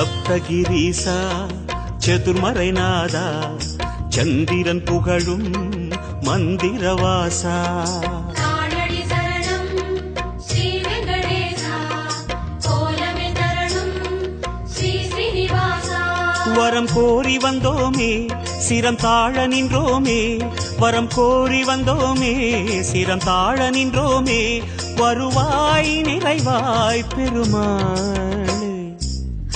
சப்தகிரீசா சதுர்மறைநாதா சந்திரன் புகழும் மந்திரவாசா வரம் கோரி வந்தோமே சிரம் தாழ நின்றோமே வரம் கோரி வந்தோமே சிரம் தாழ நின்றோமே வருவாய் நிறைவாய் பெருமாளே.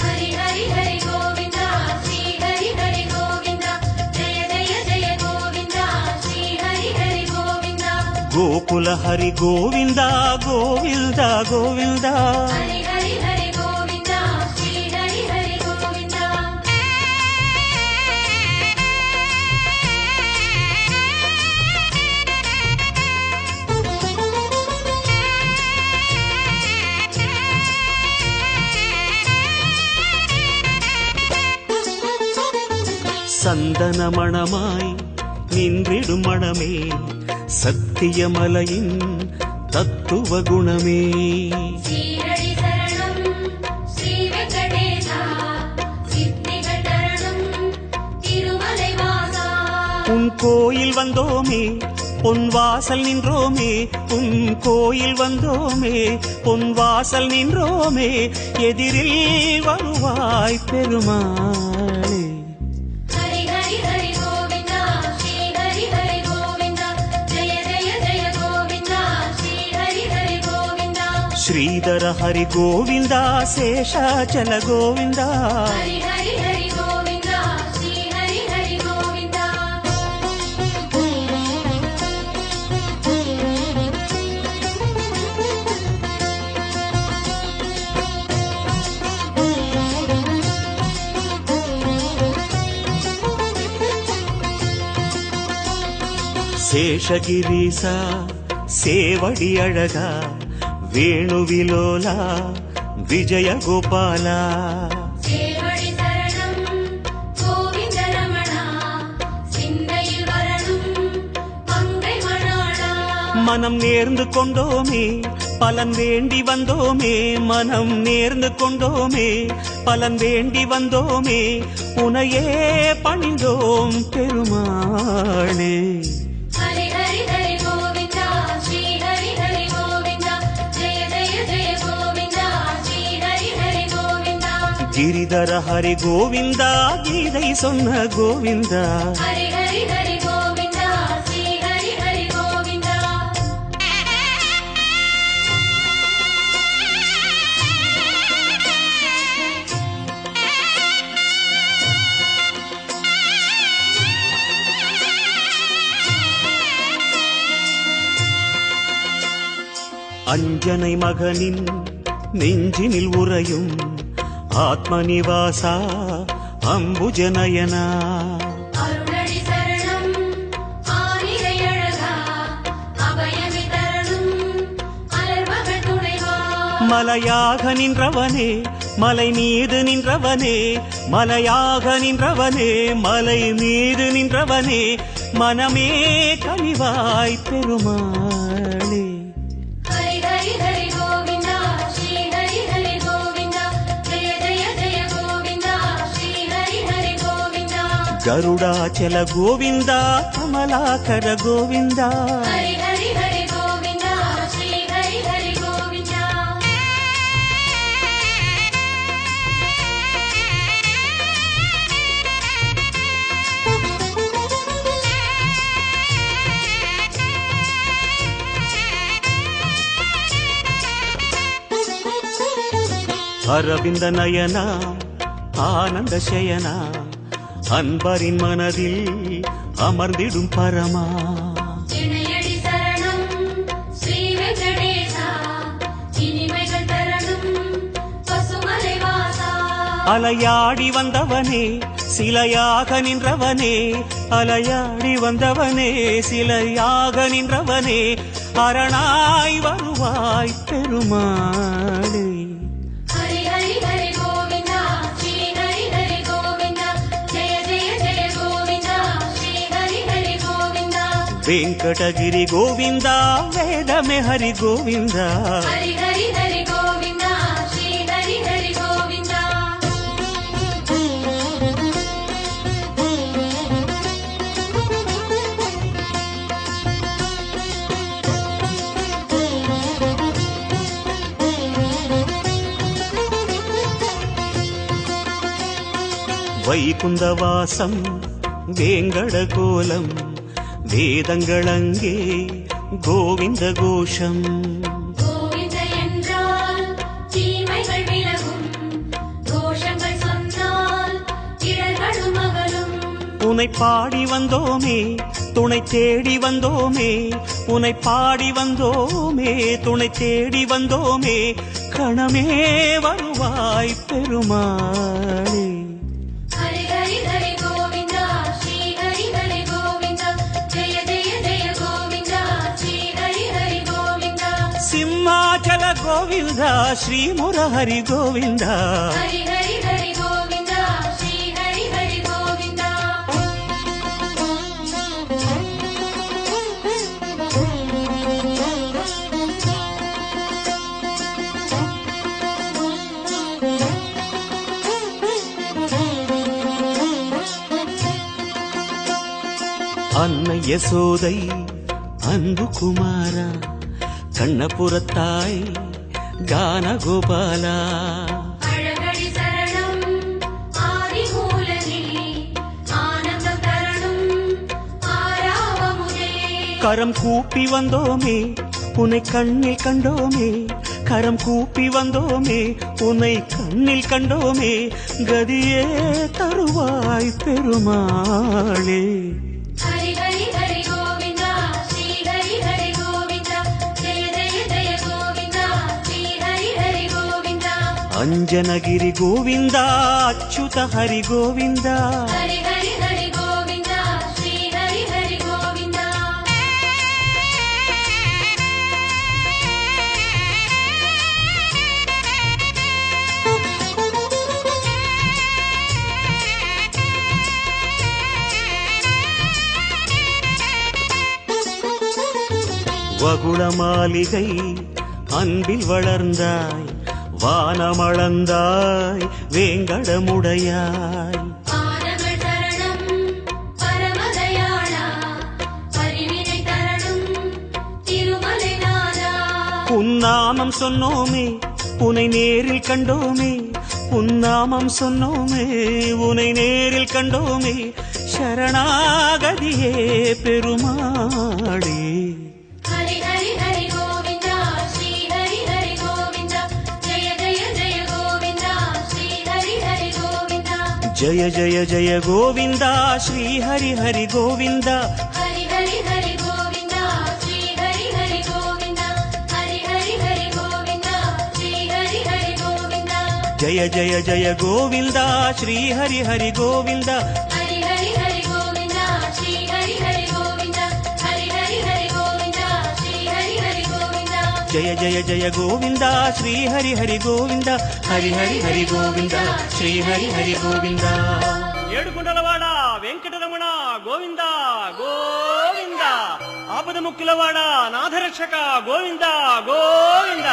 ஹரி ஹரி ஹரி கோவிந்தா ஸ்ரீ ஹரி ஹரி கோவிந்தா ஜெய ஜெய ஜெய கோவிந்தா ஸ்ரீ ஹரி ஹரி கோவிந்தா கோகுல ஹரி கோவிந்தா கோவிந்தா கோவிந்தா ஹரி ஹரி ஹரி கோவிந்தா ஸ்ரீ ஹரி ஹரி கோவிந்தா. சந்தன மணமாய் நின்றிடும் மணமே சத்தியமலையின் தத்துவ குணமே. ஸ்ரீரடி சரணம் ஸ்ரீ வெங்கடேசா சித்திகள் தரணும் திருமலை வாசா. உன் கோயில் வந்தோமே பொன் வாசல் நின்றோமே உன் கோயில் வந்தோமே பொன் வாசல் நின்றோமே எதிரில் வருவாய் பெருமாளே. ஹரி ஹரி ஹரி கோவிந்தா ஸ்ரீ ஹரி ஹரி கோவிந்தா ஜெய ஜெய ஜெய கோவிந்தா ஸ்ரீ ஹரி ஹரி கோவிந்தா. ஸ்ரீதர ஹரி கோவிந்தா சேஷாச்சல கோவிந்தா ஹரி ஹரி ஹரி கோவிந்தா ஸ்ரீ ஹரி ஹரி கோவிந்தா. சேஷகிரீசா சேவடி அழகா வேணுவிலோலா விஜய கோபாலா. சேவடி சரணம் கோவிந்த ரமணா சிந்தையில் வரணும் மங்கை மணாளா. மனம் நேர்ந்து கொண்டோமே பலன் வேண்டி வந்தோமே மனம் நேர்ந்து கொண்டோமே பலன் வேண்டி வந்தோமே உனையே பணிந்தோம் பெருமாளே. ஹரி ஹரி ஹரி கோவிந்தா ஸ்ரீ ஹரி ஹரி கோவிந்தா ஜெய ஜெய ஜெய கோவிந்தா ஸ்ரீ ஹரி ஹரி கோவிந்தா. கிரிதர ஹரி கோவிந்தா கீதை சொன்ன கோவிந்தா ஹரி ஹரி ஹரி கோவிந்தா ஸ்ரீ ஹரி ஹரி கோவிந்தா. அஞ்சனை மகனின் நெஞ்சினில் உறையும் ஆத்மநிவாசா அம்புஜநயனா. அருணடி சரணம் ஆனிரை அழகா அபயமி தரணும் அலர்மகள் துணைவா. மலையாக நின்றவனே மலை மீது நின்றவனே மலையாக நின்றவனே மலை மீது நின்றவனே மனமே கனிவாய் பெருமாளே. ஹரி ஹரி ஹரி கோவிந்தா ஸ்ரீ ஹரி ஹரி கோவிந்தா ஜெய ஜெய ஜெய கோவிந்தா ஸ்ரீ ஹரி ஹரி கோவிந்தா. கருடாச்சல கோவிந்தா கமலாகர கோவிந்தா ஹரி ஹரி ஹரி கோவிந்தா ஸ்ரீ ஹரி ஹரி கோவிந்தா. அரவிந்த நயனா ஆனந்த சயனா அன்பரின் மனதில் அமர்ந்திடும் பரமா. இணையடி சரணம் ஸ்ரீ வெங்கடேசா இனிமைகள் தரணும் பசுமலை வாசா. அலையாடி வந்தவனே சிலையாக நின்றவனே அலையாடி வந்தவனே சிலையாக நின்றவனே அரணாய் வருவாய் பெருமாளே. ஹரி ஹரி ஹரி கோவிந்தா ஸ்ரீ ஹரி ஹரி கோவிந்தா ஜெய ஜெய ஜெய கோவிந்தா ஸ்ரீ ஹரி ஹரி கோவிந்தா. வெங்கடகிரி கோவிந்தா வேதமே ஹரி கோவிந்தா ஹரி ஹரி ஹரி கோவிந்தா ஸ்ரீ ஹரி ஹரி கோவிந்தா. வைகுந்தவாசம் வேங்கடகோலம் வேதங்களங்கே கோவிந்த கோஷம். கோவிந்த என்றால் தீமைகள் விலகும், தோஷங்கள் சொன்னால் இடர்களும் அகலும். உனை பாடி வந்தோமே துணை தேடி வந்தோமே, உனை பாடி வந்தோமே துணை தேடி வந்தோமே, கணமே வருவாய் பெருமாளே. ஹரி ஹரி ஹரி கோவிந்தா ஸ்ரீ ஹரி ஹரி கோவிந்தா, ஜெய ஜெய ஜெய கோவிந்தா ஸ்ரீ ஹரி ஹரி கோவிந்தா. சிம்மாச்சல கோவிந்தா ஸ்ரீ முரஹரி கோவிந்தா. ஹரி ஹரி ஹரி கோவிந்தா ஸ்ரீ ஹரி ஹரி கோவிந்தா. அன்னை யசோதை அன்பு குமாரா, கண்ணபுரத்தாய் கானகோபாலா. அழகடி சரணம் ஆதிமூலனே, ஆனந்தம் தரணும் ஆராவமுதே. கரம் கூப்பி வந்தோமே உன்னை கண்ணில் கண்டோமே, கரம் கூப்பி வந்தோமே உன்னை கண்ணில் கண்டோமே, கதியே தருவாய் பெருமாளே. ஹரி ஹரி ஹரி கோவிந்தா ஸ்ரீ ஹரி ஹரி கோவிந்தா, ஜெய ஜெய ஜெய கோவிந்தா ஸ்ரீ ஹரி ஹரி கோவிந்தா. அஞ்சனகிரி கோவிந்தா அச்சுத ஹரி கோவிந்தா. ஹரி ஹரி ஹரி கோவிந்தா ஸ்ரீ ஹரி ஹரி கோவிந்தா. வகுள மாளிகை அன்பில் வளர்ந்தாய், வானமளந்தாய் வேங்கடமுடையாய். ஆனங்கள் தரணம் பரமதயாளா, பரிவினை தரணும் திருமலை நாதா. உன்னாமம் சொன்னோமே உனை நேரில் கண்டோமே, உன்னாமம் சொன்னோமே உனை நேரில் கண்டோமே, சரணாகதியே பெருமாளே. ஹரி ஹரி ஹரி கோவிந்தா ஸ்ரீ ஹரி ஹரி கோவிந்தா, ஜெய ஜெய ஜெய கோவிந்தா ஸ்ரீ ஹரி ஹரி கோவிந்தா. ஜய ஜய ஜய கோவிந்தா ஸ்ரீ ஹரி ஹரி கோவிந்தா. ஹரி ஹரி ஹரி கோவிந்தா ஸ்ரீ ஹரி ஹரி கோவிந்தா, ஹரி ஹரி ஹரி கோவிந்தா ஸ்ரீ ஹரி ஹரி கோவிந்தா. ஜய ஜய ஜய கோவிந்தா ஸ்ரீ ஹரி ஹரி கோவிந்தா. ஹரி ஹரி ஹரி கோவிந்தா ஸ்ரீ ஹரி ஹரி கோவிந்தா, ஹரி ஹரி ஹரி கோவிந்தா ஸ்ரீ ஹரி ஹரி கோவிந்தா. జయ జయ జయ గోవింద శ్రీ హరి హరి గోవింద, హరి హరి హరి గోవింద శ్రీ హరి హరి గోవింద. ఏడుకొండలవాడ వెంకటరమణ గోవింద గోవింద, ఆపద ముక్కులవాడ నాథరక్షక గోవింద గోవింద.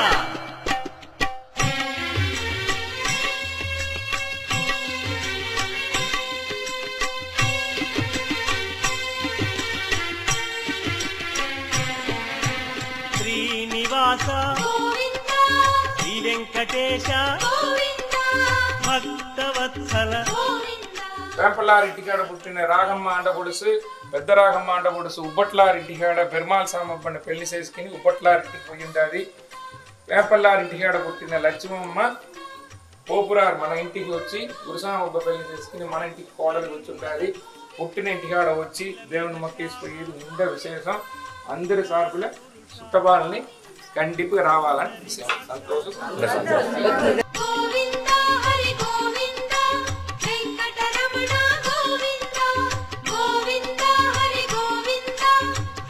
శ్రీనివాస గోవిందా శ్రీ వెంకటేశ గోవిందా భక్తవత్సల. గోవిందా. వేంపల్లారెడ్డికాడ పుట్టిన రాగమ్మ ఆండపొడుసు పెద్ద రాగమ్మ ఆండపొడుసు ఉప్పట్లారెడ్డికాడ పెరుమాళ సామప్పని పెళ్లి చేసుకుని ఉప్పట్లారెడ్డికి పోయింది. వేంపల్లారెడ్డికాడ పుట్టిన లక్ష్మమ్మ పోపురారు మన ఇంటికి వచ్చి గురుసామబ్బ పెళ్లి చేసుకుని మన ఇంటికి కోడలు కూర్చుంటుంది. పుట్టిన ఇంటికాడ వచ్చి దేవుని మొక్కేసిపోయేది ఇంత విశేషం. అందరి సార్పుల சுத்தபாலனை கண்டிப்பாக ராவாலன் சந்தோஷம். గోవిందా హరి గోవిందా వెంకటరమణ గోవిందా, గోవిందా హరి గోవిందా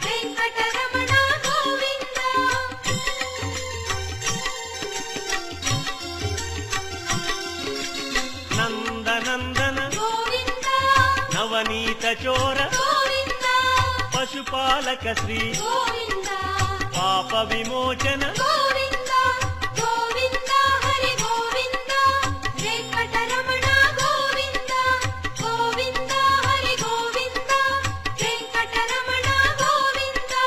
వెంకటరమణ గోవిందా. నందనందన గోవిందా నవనీత చోర గోవిందా పశుపాలక శ్రీ గోవిందా పాప విమోచన గోవిందా, గోవిందా హరి గోవిందా వెంకటరమణ గోవిందా, గోవిందా హరి గోవిందా వెంకటరమణ గోవిందా.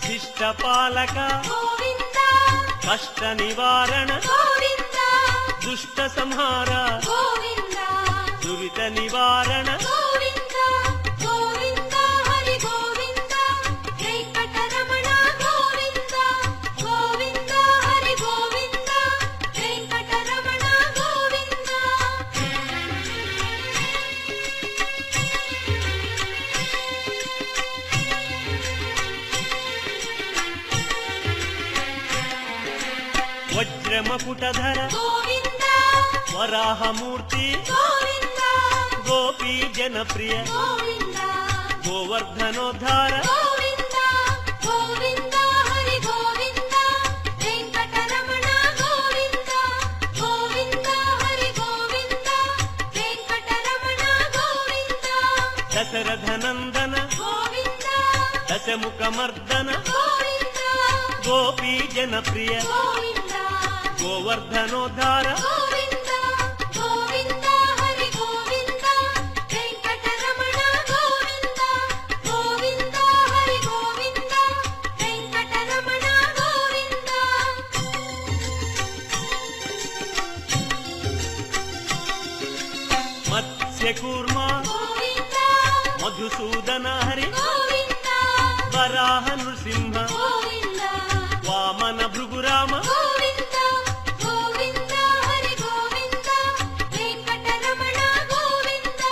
శిష్ట పాలక గోవిందా కష్ట నివారణ గోవిందా దుష్ట సంహార గోవిందా దురిత నివారణ గోవింద గోవింద హరి గోవింద వెంకటరమణ గోవింద గోవింద హరి గోవింద వెంకటరమణ గోవింద వజ్రమకుటధర గోవింద వరాహమూర్తి గోవింద గోపీ జనప్రియ గోవింద గోవర్ధనోద్ధార గోవింద గోవింద హరి గోవింద వెంకటరమణ గోవింద గోవింద హరి గోవింద వెంకటరమణ గోవింద దశరథనందన గోవింద దశముఖమర్దన గోవింద గోపీ జనప్రియ గోవింద గోవర్ధనోద్ధార గోవింద గోవింద హరి గోవింద వెంకటరమణ గోవింద గోవింద హరి గోవింద వెంకటరమణ గోవింద మత్స్యకూర్మ గోవింద మధుసూదన హరి గోవింద వరాహ నృసింహ గోవింద వామన భృగురామ గోవింద గోవింద హరి గోవింద వెంకటరమణ గోవింద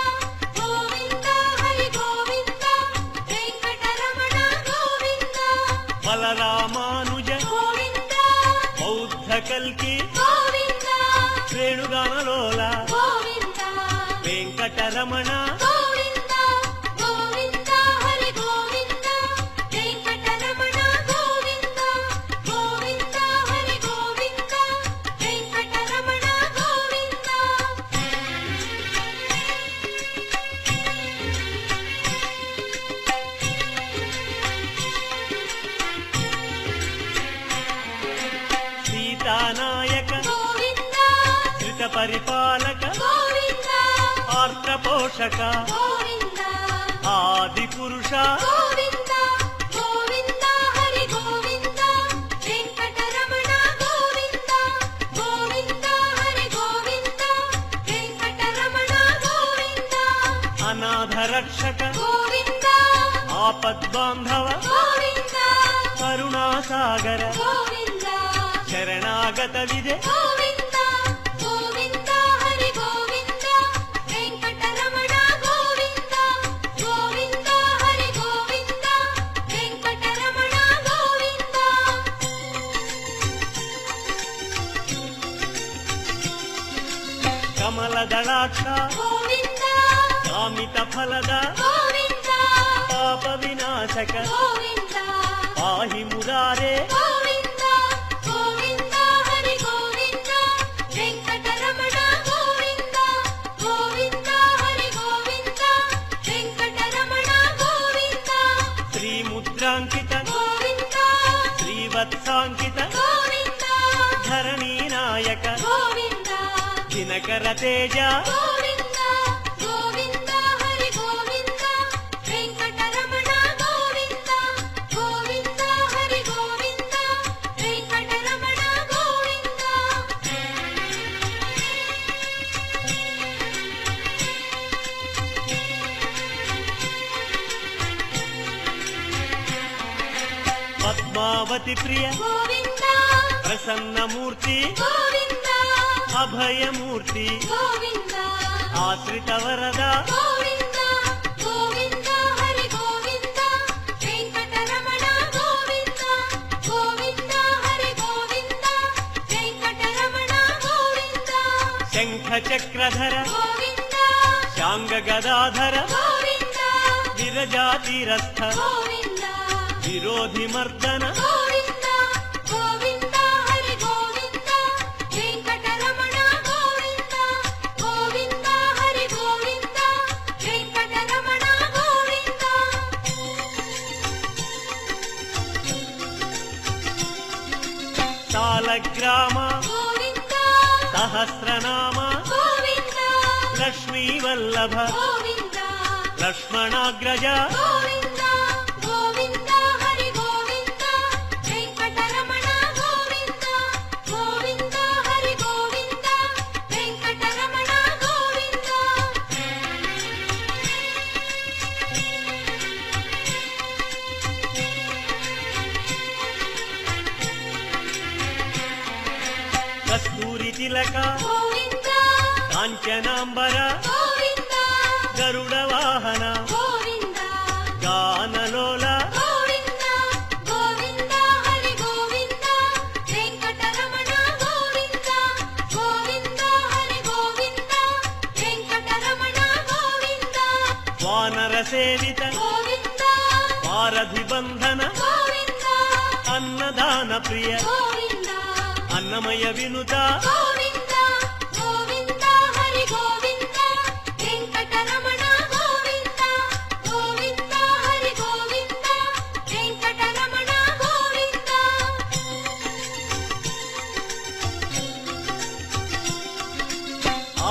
గోవింద హరి గోవింద వెంకటరమణ గోవింద బలరామానుజ గోవింద బౌద్ధ కల్కి గోవింద వేణుగానలోల గోవింద వెంకటరమణ గోవింద గోవింద హరి గోవింద వెంకటరమణ గోవింద గోవింద హరి గోవింద వెంకటరమణ గోవింద సీతానాయక గోవింద ధృత పరిపాలక గోవింద ఆర్ద్ర పోషక గోవింద ఆది పురుష గోవింద గోవింద హరి గోవింద వెంకటరమణ గోవింద గోవింద హరి గోవింద వెంకటరమణ గోవింద అనాథ రక్షక గోవింద ఆపద్బాంధవ గోవింద కరుణాసాగర గోవింద శరణాగత విదే గోవింద గోవింద హరి గోవింద వెంకటరమణ గోవింద గోవింద హరి గోవింద వెంకటరమణ గోవింద కమలదళాక్ష గోవింద కామిత ఫలద గోవింద పాప వినాశక గోవింద పాహి మురారే గోవింద గోవింద హరి గోవింద వెంకటరమణ గోవింద గోవింద హరి గోవింద వెంకటరమణ గోవింద శ్రీముద్రాంకిత గోవింద శ్రీవత్సాంకిత గోవింద ధరణీ నాయక గోవింద దినకర తేజ గోవింద గోవింద హరి గోవింద వెంకటరమణ గోవింద గోవింద హరి గోవింద వెంకటరమణ గోవింద పద్మావతి ప్రియ గోవింద ప్రసన్నమూర్తి గోవింద అభయమూర్తి గోవింద ఆశ్రిత వరద గోవింద గోవింద హరి గోవింద వెంకటరమణ గోవింద గోవింద హరి గోవింద వెంకటరమణ గోవింద శంఖ చక్రధర గోవింద శాంగ గదాధర గోవింద విరజాతిరస్థ గోవింద విరోధి మర్దన గోవింద గోవింద హరి గోవింద వెంకటరమణ గోవింద గోవింద హరి గోవింద వెంకటరమణ గోవింద సాలగ్రామ గోవింద సహస్రనామ గోవింద లక్ష్మీ వల్లభ గోవింద లక్ష్మణాగ్రజ గోవింద గోవింద హరి గోవింద వెంకటరమణ గోవింద గోవింద హరి గోవింద వెంకటరమణ గోవింద ರಕ್ಷಕ ಗೋವಿಂದ ಕಾಂಚನಾಂಬರ ಗೋವಿಂದ ಗರುಡ ವಾಹನ ಗೋವಿಂದ ಗಾನಲೋಲ ಗೋವಿಂದ ಗೋವಿಂದ ಹರಿ ಗೋವಿಂದ ವೆಂಕಟರಮಣ ಗೋವಿಂದ ಗೋವಿಂದ ಹರಿ ಗೋವಿಂದ ವೆಂಕಟರಮಣ ಗೋವಿಂದ ವಾನರ ಸೇವಿತ ಗೋವಿಂದ ವಾರಧಿ ಬಂಧನ ಗೋವಿಂದ ಅನ್ನದಾನ ಪ್ರಿಯ ಗೋವಿಂದ ಅನ್ನಮಯ ವಿನುತ ಗೋವಿಂದ ಗೋವಿಂದ ಹರಿ ಗೋವಿಂದ ವೆಂಕಟರಮಣ ಗೋವಿಂದ ಗೋವಿಂದ ಹರಿ ಗೋವಿಂದ ವೆಂಕಟರಮಣ ಗೋವಿಂದ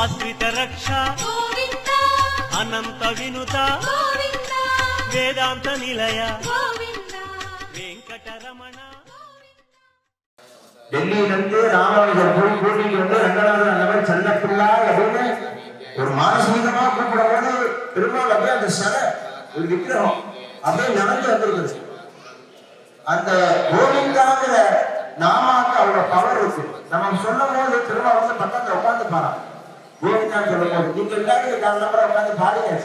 ಆಶ್ರಿತ ರಕ್ಷಾ ಗೋವಿಂದ ಅನಂತ ವಿನುತ ಗೋವಿಂದ ವೇದಾಂತ ನಿಲಯ ಗೋವಿಂದ ವೆಂಕಟರಮಣ டெல்லியிலிருந்து ராமானுஜர் போய் கூட்டிட்டு வந்து ரங்கநாதன் அந்த மாதிரி செல்ல பிள்ளை அப்படின்னு ஒரு மானசீகமா கூப்பிடும் போது பெருமாள் அப்படியே அந்த சிலை ஒரு விக்கிரகம் அப்படியே நடந்து வந்திருக்குது. அந்த கோவிந்தாங்கிற நாமாக்கு அவ்வளவு பவர் இருக்கு. நம்ம சொல்லும் போது பெருமாள் வந்து பக்கத்துல உட்காந்து பாரான் கோவிந்தான்னு சொல்லும் போது நீங்க எல்லாரும் காரணம் உட்காந்து பாடுங்க.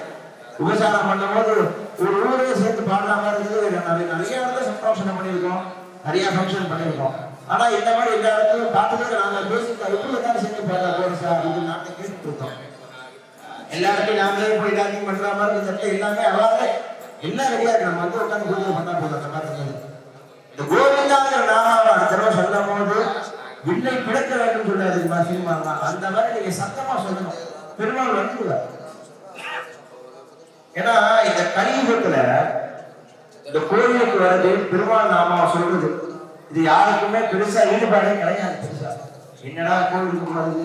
உபசாரம் பண்ணும் போது ஒரு ஊரே சேர்த்து பாடுற மாதிரி இருக்குது. நிறைய இடத்துல சம்பாஷணம் பண்ணியிருக்கோம், நிறைய ஃபங்க்ஷன் பண்ணியிருக்கோம். ஆனா இந்த மாதிரி எல்லா இடத்துலையும் பார்த்துட்டு நாங்க பேசிட்டு இப்பதான் செஞ்சு பார்த்தா கோரிசா இது நாட்டை கேட்டு கொடுத்தோம். எல்லாருக்கும் நாங்களே போய் எல்லாத்தையும் பண்ற மாதிரி இந்த எல்லாமே அவாவே எல்லாம் ரெடியா இருக்கு. நம்ம வந்து உட்காந்து பூஜை பண்ணா போதும். அந்த மாதிரி இந்த கோவிந்தாங்கிற நாமாவை அடுத்த தடவை சொல்லும் போது வில்லை பிடிக்க வேண்டும் சொல்லாது சினிமா அந்த மாதிரி நீங்க சத்தமா சொல்லணும். பெருமாள் வந்துடுவார். ஏன்னா இந்த கலியுகத்துல இந்த கோயிலுக்கு வர்றது பெருமாள் நாமாவை சொல்றது இது யாருக்குமே பெருசா ஈடுபாடே கிடையாது. பெருசா என்னடா கோவிலுக்கு வருது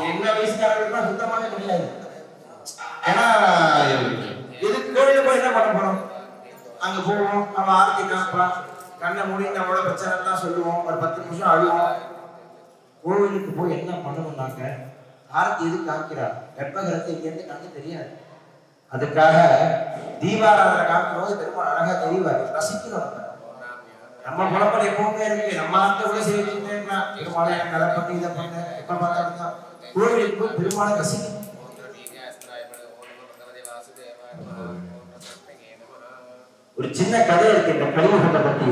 என்ன வயசுக்காரர்களுக்கு சுத்தமாவே கிடையாது. ஏன்னா இது கோவிலுக்கு போய் என்ன பண்ண போறோம்? அங்க போவோம், அவன் ஆர்த்தி காப்பான், கண்ணை மூடி நம்மளோட பிரச்சனை எல்லாம் சொல்லுவோம், ஒரு 10 நிமிஷம் அழுவோம். கோவிலுக்கு போய் என்ன பண்ணணும்னாக்க ஆர்த்தி எது காமிக்கிறார் வெப்பகரத்தை இங்கிருந்து கண்ணு தெரியாது. அதுக்காக தீபாராதனை காமிக்கும் போது பெருமாள் அழகா தெரிவார். ரசிக்கணும். நம்ம குழப்பம் எப்பவுமே இருக்கு. நம்ம ஆத்த கூட சேவிச்சுட்டே இருக்கலாம். பெருமாளை எனக்கு அதை பண்ணி இதை பண்ண எப்ப பார்த்தா கோவிலுக்கு போய் பெருமாளை ரசிக்கணும். ஒரு சின்ன கதை இருக்கு இந்த கலியுகத்தை பத்தி.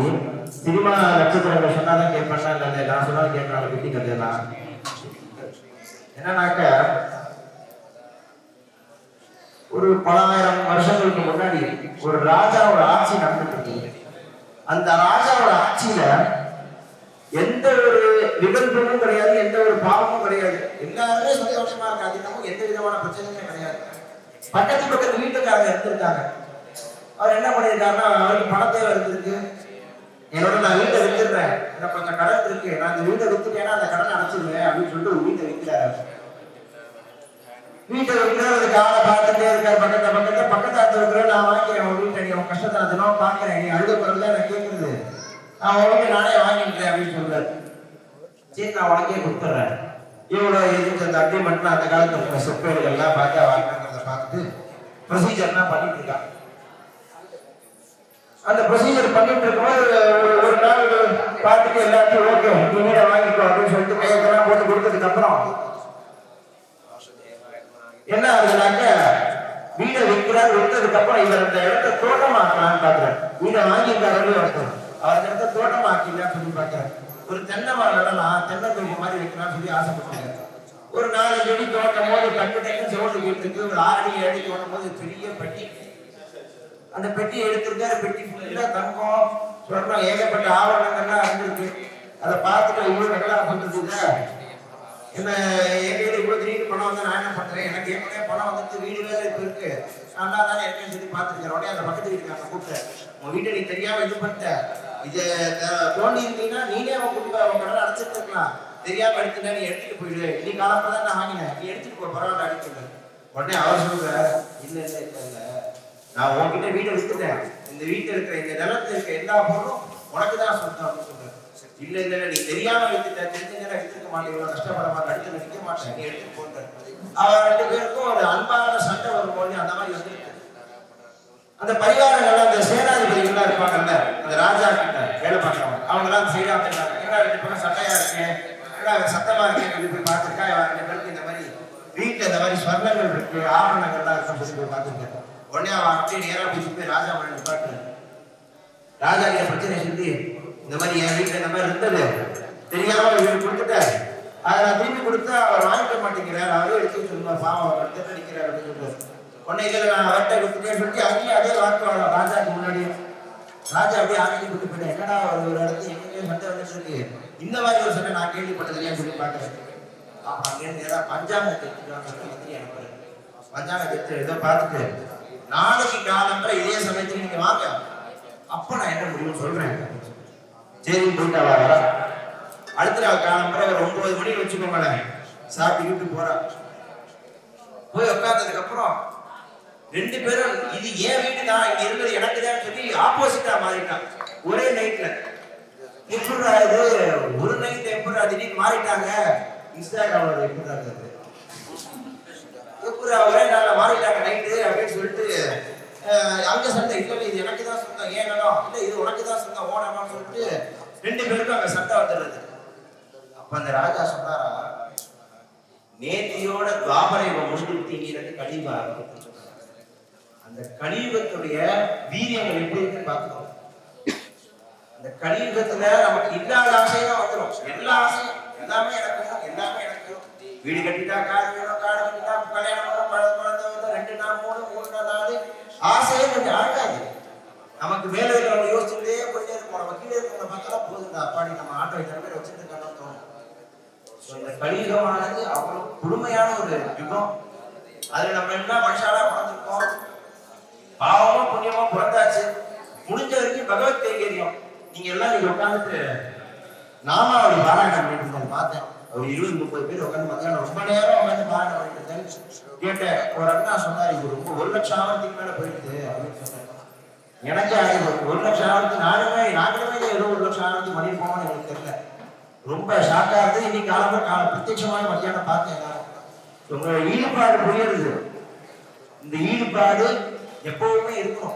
சினிமா நட்சத்திரங்கள் சொன்னாதான் கேட்பேன்னா இல்லை நான் சொன்னாலும் கேட்கறாங்க. வெட்டி கதையெல்லாம் என்னன்னாக்க ஒரு பல ஆயிரம் வருஷங்களுக்கு முன்னாடி ஒரு ராஜாவோட ஆட்சி நடந்துட்டு இருக்கு. அந்த ராஜாவோட ஆட்சியில எந்த ஒரு நிகழ்வும் கிடையாது, எந்த ஒரு பாவமும் கிடையாது. எல்லாருமே சந்தோஷமா இருக்காது. நமக்கு எந்த விதமான பிரச்சனையுமே கிடையாது. பக்கத்து வீட்டுக்காரங்க இருந்திருக்காங்க. அவர் என்ன பண்ணியிருக்காருன்னா அவருக்கு பண தேவை இருந்திருக்கு. என்னோட நான் வீட்டை வித்துடுறேன், எனக்கு கொஞ்சம் கடன் இருக்கு, நான் இந்த வீட்டை வித்துட்டேன்னா அந்த கடனை அடைச்சிருவேன் அப்படின்னு சொல்லிட்டு ஒரு வீட்டை விற்கிறாரு. வீட்டை விற்கிறதுக்கு ஆளை பார்த்துட்டே இருக்காரு. பக்கத்தாத்துல இருக்கிற நான் வாங்கிக்கிறேன் உன் வீட்டை, நீ உன் கஷ்டத்தை நான் தினம் பார்க்கிறேன், நீ அழுத பிறகுதான் எனக்கு கேட்குறது, நான் உன் வீட்டை நானே வாங்கிக்கிறேன் அப்படின்னு சொல்றாரு. சரி நான் உனக்கே கொடுத்துட்றேன். இவ்வளோ எதுக்கு அந்த அக்ரிமெண்ட்லாம் அந்த காலத்துல இருக்கிற சொற்கேடுகள்லாம் பார்த்து வாங்கிக்கிறத பார்த்துட்டு ப்ரொசீஜர்லாம் பண்ணிட்டு இருக்காங்க. அந்த ப்ரொசீஜர் பண்ணிட்டு இருக்கும்போது ஒரு நாள் பார்த்துட்டு எல்லாத்தையும் ஓகே நீ வீடை வாங்கிக்கோ அப்படின்னு சொல்லிட்டு கையெல்லாம் போட்டு கொடுத்ததுக்கு அப்புறம் என்ன ஆகுதுனாக்க வீடை விற்றதுக்கு அப்புறம் இவர் இந்த இடத்த தோட்டமாக்கலான்னு பாக்குறாரு. வீடை வாங்கிட்டாரு ஒருத்தர், அவர் இந்த இடத்த தோட்டமாக்கலான்னு சொல்லி பாக்குறாரு. ஒரு தென்னை மரம் நடலாம், தென்னை தொழில் மாதிரி வைக்கலாம்னு சொல்லி ஆசைப்பட்டாங்க. ஒரு 4 அடி தோட்டம் போது கண்டு சிவட்டு வீட்டுக்கு ஒரு 6 அடி 7 அடி தோட்டும் போது பெரிய பெட்டி. அந்த பெட்டியை எடுத்திருக்காரு. பெட்டி ஃபுல்லா தங்கம் சொல்றோம், ஏகப்பட்ட ஆவரணங்கள்லாம் இருந்திருக்கு. அதை பார்த்துட்டு இவ்வளவு நல்லா பண்றது என்ன என் கையில இவ்வளவு திடீர்னு பணம் வந்து நான் என்ன பண்றேன், எனக்கு ஏற்கனவே பணம் வந்துட்டு வீடு வேற இப்ப இருக்கு, நல்லா தானே இருக்கேன்னு சொல்லி பார்த்துருக்கேன். உடனே அந்த பக்கத்து வீட்டுக்காரன் கூப்பிட்டேன், உன் வீட்டை நீ தெரியாம இது பண்ணிட்ட, இதை தோண்டி இருந்தீங்கன்னா நீனே அவன் கூப்பிட்டு அவன் கடனை அடைச்சிட்டு இருக்கலாம், தெரியாம எடுத்துட்டா நீ எடுத்துட்டு போயிடு, நீ காலப்ப தான் நான் வாங்கினேன், நீ எடுத்துட்டு போ பரவாயில்ல அடிச்சுங்க. உடனே அவர் சொல்ற இல்ல இல்ல இல்ல இல்ல நான் உன்கிட்ட வீட்டை வித்துட்டேன், இந்த வீட்டில் இருக்கிற இந்த நிலத்துல இருக்க எல்லா பொருளும் உனக்கு தான் சொந்தம் அப்படின்னு சொல்றேன். இல்ல இல்ல நீ தெரியாம வித்துட்ட, தெரிஞ்சுங்கன்னா வித்துக்க மாட்டேன், இவ்வளவு கஷ்டப்பட மாட்டேன், அடுத்து நிற்க மாட்டேன், நீ எடுத்துட்டு போன்ற. அவர் 2 பேருக்கும் ஒரு அன்பான சண்டை வரும்போது அந்த மாதிரி வந்து அந்த பரிவாரங்கள்லாம் அந்த சேனாதிபதிகள்லாம் இருப்பாங்கல்ல, அந்த ராஜா கிட்ட வேலை பார்க்கறவங்க அவங்க எல்லாம் செய்யாம என்ன 2 பேரும் சண்டையா இருக்கு, சத்தமா இருக்கேன் போய் பார்த்துருக்கா. ரெண்டு பேருக்கு இந்த மாதிரி வீட்டுல இந்த மாதிரி ஸ்வர்ணங்கள் இருக்கு, ஆபரணங்கள்லாம் இருக்கும் சொல்லி போய் பார்த்துருக்கேன். உடனே அவன் அப்படியே நேரா போய் ராஜா மன்னன் நிப்பாட்டு. ராஜா கிட்ட பிரச்சனை சொல்லி இந்த மாதிரி என் வீட்டுல இந்த மாதிரி இருந்தது தெரியாம இவர் கொடுத்துட்டாரு, அதை நான் திரும்பி கொடுத்தா அவர் வாங்கிக்க மாட்டேங்கிறார், அவரே எடுத்து சொல்லுவார், பாவம் அவர் எடுத்து அடிக்கிறார் அப்படின்னு சொல்லுவார். உடனே இதில் நான் அவர்கிட்ட கொடுத்துட்டேன்னு சொல்லிட்டு அங்கேயும் அதே வாக்கு வாழலாம் ராஜாக்கு முன்னாடியே. ராஜா அப்படியே ஆங்கி கொடுத்து போயிட்டேன். என்னடா ஒரு இடத்துல எங்கேயும் சண்டை வந்து சொல்லி இந்த மாதிரி ஒரு சண்டை நான் கேள்விப்பட்டதுலையே சொல்லி பார்க்குறேன். அங்கேருந்து ஏதாவது பஞ்சாங்கத்தை எடுத்துட்டு எனக்கு பஞ்சாங்கத்தை எடுத்து ஏதோ பார்த்துட்டு நாளைக்கு காலம்பரை இதே சமயத்துக்கு நீங்க வாங்க, அப்ப நான் என்ன முடியும் சொல்றேன். சரி போயிட்டா வர. அடுத்த நாள் காலம்பரை ஒரு 9 மணி வச்சுக்கோங்களேன், சாப்பிட்டுக்கிட்டு போறா. போய் உட்கார்ந்ததுக்கு அப்புறம் ரெண்டு பேரும் இது ஏன் வீட்டு தான், இங்க இருக்கிறது எனக்கு தான் சொல்லி ஆப்போசிட்டா மாறிட்டான் ஒரே நைட்ல. எப்படா இது ஒரு நைட் எப்படா திடீர்னு மாறிட்டாங்க, இன்ஸ்டாகிராம்ல எப்படா இருக்குது எப்படா ஒரே நாள்ல மாறிட்டாங்க நைட்டு அப்படின்னு சொல்லிட்டு அங்க சண்டை. இல்லை இது எனக்கு தான் சொந்தம், ஏன் இடம் இல்லை இது உனக்கு தான் சொந்தம் ஓனமான்னு சொல்லிட்டு ரெண்டு பேருக்கும் அங்க சண்டை வந்துடுறது. அப்ப அந்த ராஜா சொன்னாரா, நேத்தியோட துவாபரை முடிந்து கழிவா அந்த கலியுகத்துடைய வீரியங்கள் எப்படி இருக்குன்னு பார்த்துக்கணும். அந்த கலியுகத்துல நமக்கு இல்லாத ஆசைதான் வந்துடும். எல்லா ஆசையும் எல்லாமே எனக்கு எல்லாமே எனக்கு வீடு கட்டிட்டா காடு வேணும், காடு கட்டிட்டா கல்யாணம் பண்ணணும், குழந்தை வந்து 2 நாள் 3 நாள் ஆசையே கொஞ்சம் ஆகாது. நமக்கு மேல இருக்கிறவங்க யோசிச்சுட்டே போயிட்டே இருக்கும். நம்ம கீழே இருக்கிறவங்க பார்த்தா போதுண்டா அப்பாடி நம்ம ஆட்டோ இத்தனை பேர் வச்சுட்டு இருக்கான்னு தோணும். இந்த கலியுகமானது அவ்வளவு கொடுமையான ஒரு யுகம். அதுல நம்ம என்ன மனுஷாலா பிறந்திருக்கோம், பாவமா புண்ணியமா பிறந்தாச்சு. முடிஞ்ச வரைக்கும் பகவத் கைங்கரியம் நீங்க எல்லாம் நீங்க உட்காந்துட்டு நாமாவளி பாராயணம் பண்ணிட்டு இருந்தேன் பார்த்தேன். ஒரு 20-30 பேர் உட்காந்து மத்தியானம் ரொம்ப நேரம் உட்காந்து பாராயணம் பண்ணிட்டு இருந்தேன். கேட்டேன், ஒரு அண்ணா சொன்னார் இது ரொம்ப 1 லட்சம் ஆவரத்துக்கு மேல போயிடுது அப்படின்னு சொன்னாங்க. எனக்கே 1 லட்சம் ஆவரத்துக்கு நாங்களுமே ஏதோ 1 லட்சம் ஆவரத்துக்கு மணி போவோம்னு எனக்கு தெரியல. ரொம்ப ஷாக்கா இருந்து இன்னைக்கு காலம் பிரத்யட்சமான மத்தியானம் பார்த்தேன். உங்களோட ஈடுபாடு புரியுது. இந்த ஈடுபாடு எப்பவுமே இருக்கும்.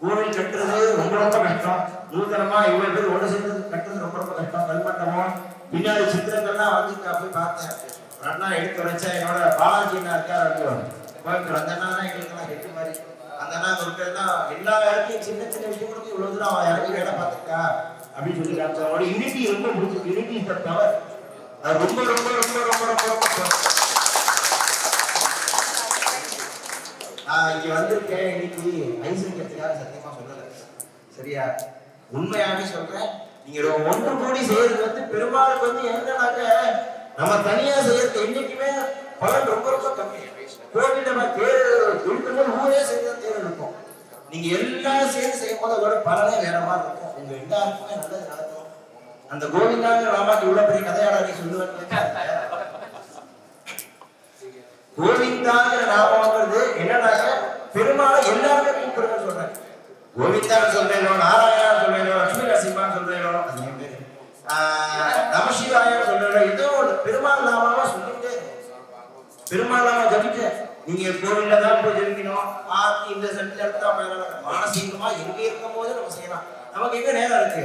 கோவில் கட்டுறது ரொம்ப ரொம்ப கஷ்டம். நூதனமா இவ்வளவு பேர் ஒன்று சேர்ந்து கட்டுறது ரொம்ப ரொம்ப கஷ்டம். கல்மண்டபம் பின்னாடி சித்திரங்கள்லாம் வந்து போய் பார்த்தேன். ஒரு அண்ணா எடுத்து வச்சா என்னோட பாலாஜி அண்ணா இருக்காரு கோயம்புத்தூர், அந்த அண்ணா தான் எங்களுக்கெல்லாம் கெட்டு மாதிரி. அந்த அண்ணா இருக்கிறதுனா எல்லா இடத்தையும் சின்ன சின்ன விஷயங்களுக்கு இவ்வளவு தூரம் அவன் இறங்கி வேலை பார்த்துருக்கா அப்படின்னு சொல்லி காமிச்சா. அவனோட யூனிட்டி ரொம்ப பிடிச்சிருக்கு. Unity is the power. அது ரொம்ப ரொம்ப ரொம்ப ரொம்ப ரொம்ப ரொம்ப நான் இங்க வந்திருக்கேன் இன்னைக்கு ஐஸ் வைக்கிறதுக்காக சத்தியமா சொல்லல, சரியா? உண்மையாவே சொல்றேன். நீங்க ஒன்று கூடி செய்யறது வந்து பெருமாளுக்கு வந்து என்னன்னாக்க நம்ம தனியா செய்யறது என்னைக்குமே பலன் ரொம்ப ரொம்ப கம்மி. கோவில் நம்ம தேர் ஊரே செய்யறது தேர் இருக்கும். நீங்க எல்லாம் சேர்ந்து செய்யும் போது அதோட பலனே வேற மாதிரி இருக்கும். உங்க எல்லாருக்குமே நல்லது நடக்கும். அந்த கோவிந்தாங்க ராமாக்கு இவ்வளவு பெரிய கதையாடா நீ சொல்லுவேன். கோவிந்தாங்கிற நாமங்கிறது என்னன்னாக்க பெருமாளை எல்லாருமே கூப்பிடுங்க சொல்றேன். கோவிந்தான்னு சொல்றேன், நாராயணா சொல்றேன், லட்சுமி நரசிம்மான்னு சொல்றேன், நமசிவாயன்னு சொல்றேன், ஏதோ ஒரு பெருமாள் நாமாவா சொல்லிட்டே பெருமாள் நாம ஜபிக்க. நீங்க கோவில்ல தான் போய் ஜபிக்கணும். ஆத்தி இந்த சென்ட்ல எடுத்தா மானசீகமா எங்க இருக்கும் போது நம்ம செய்யலாம். நமக்கு எங்க நேரம் இருக்கு?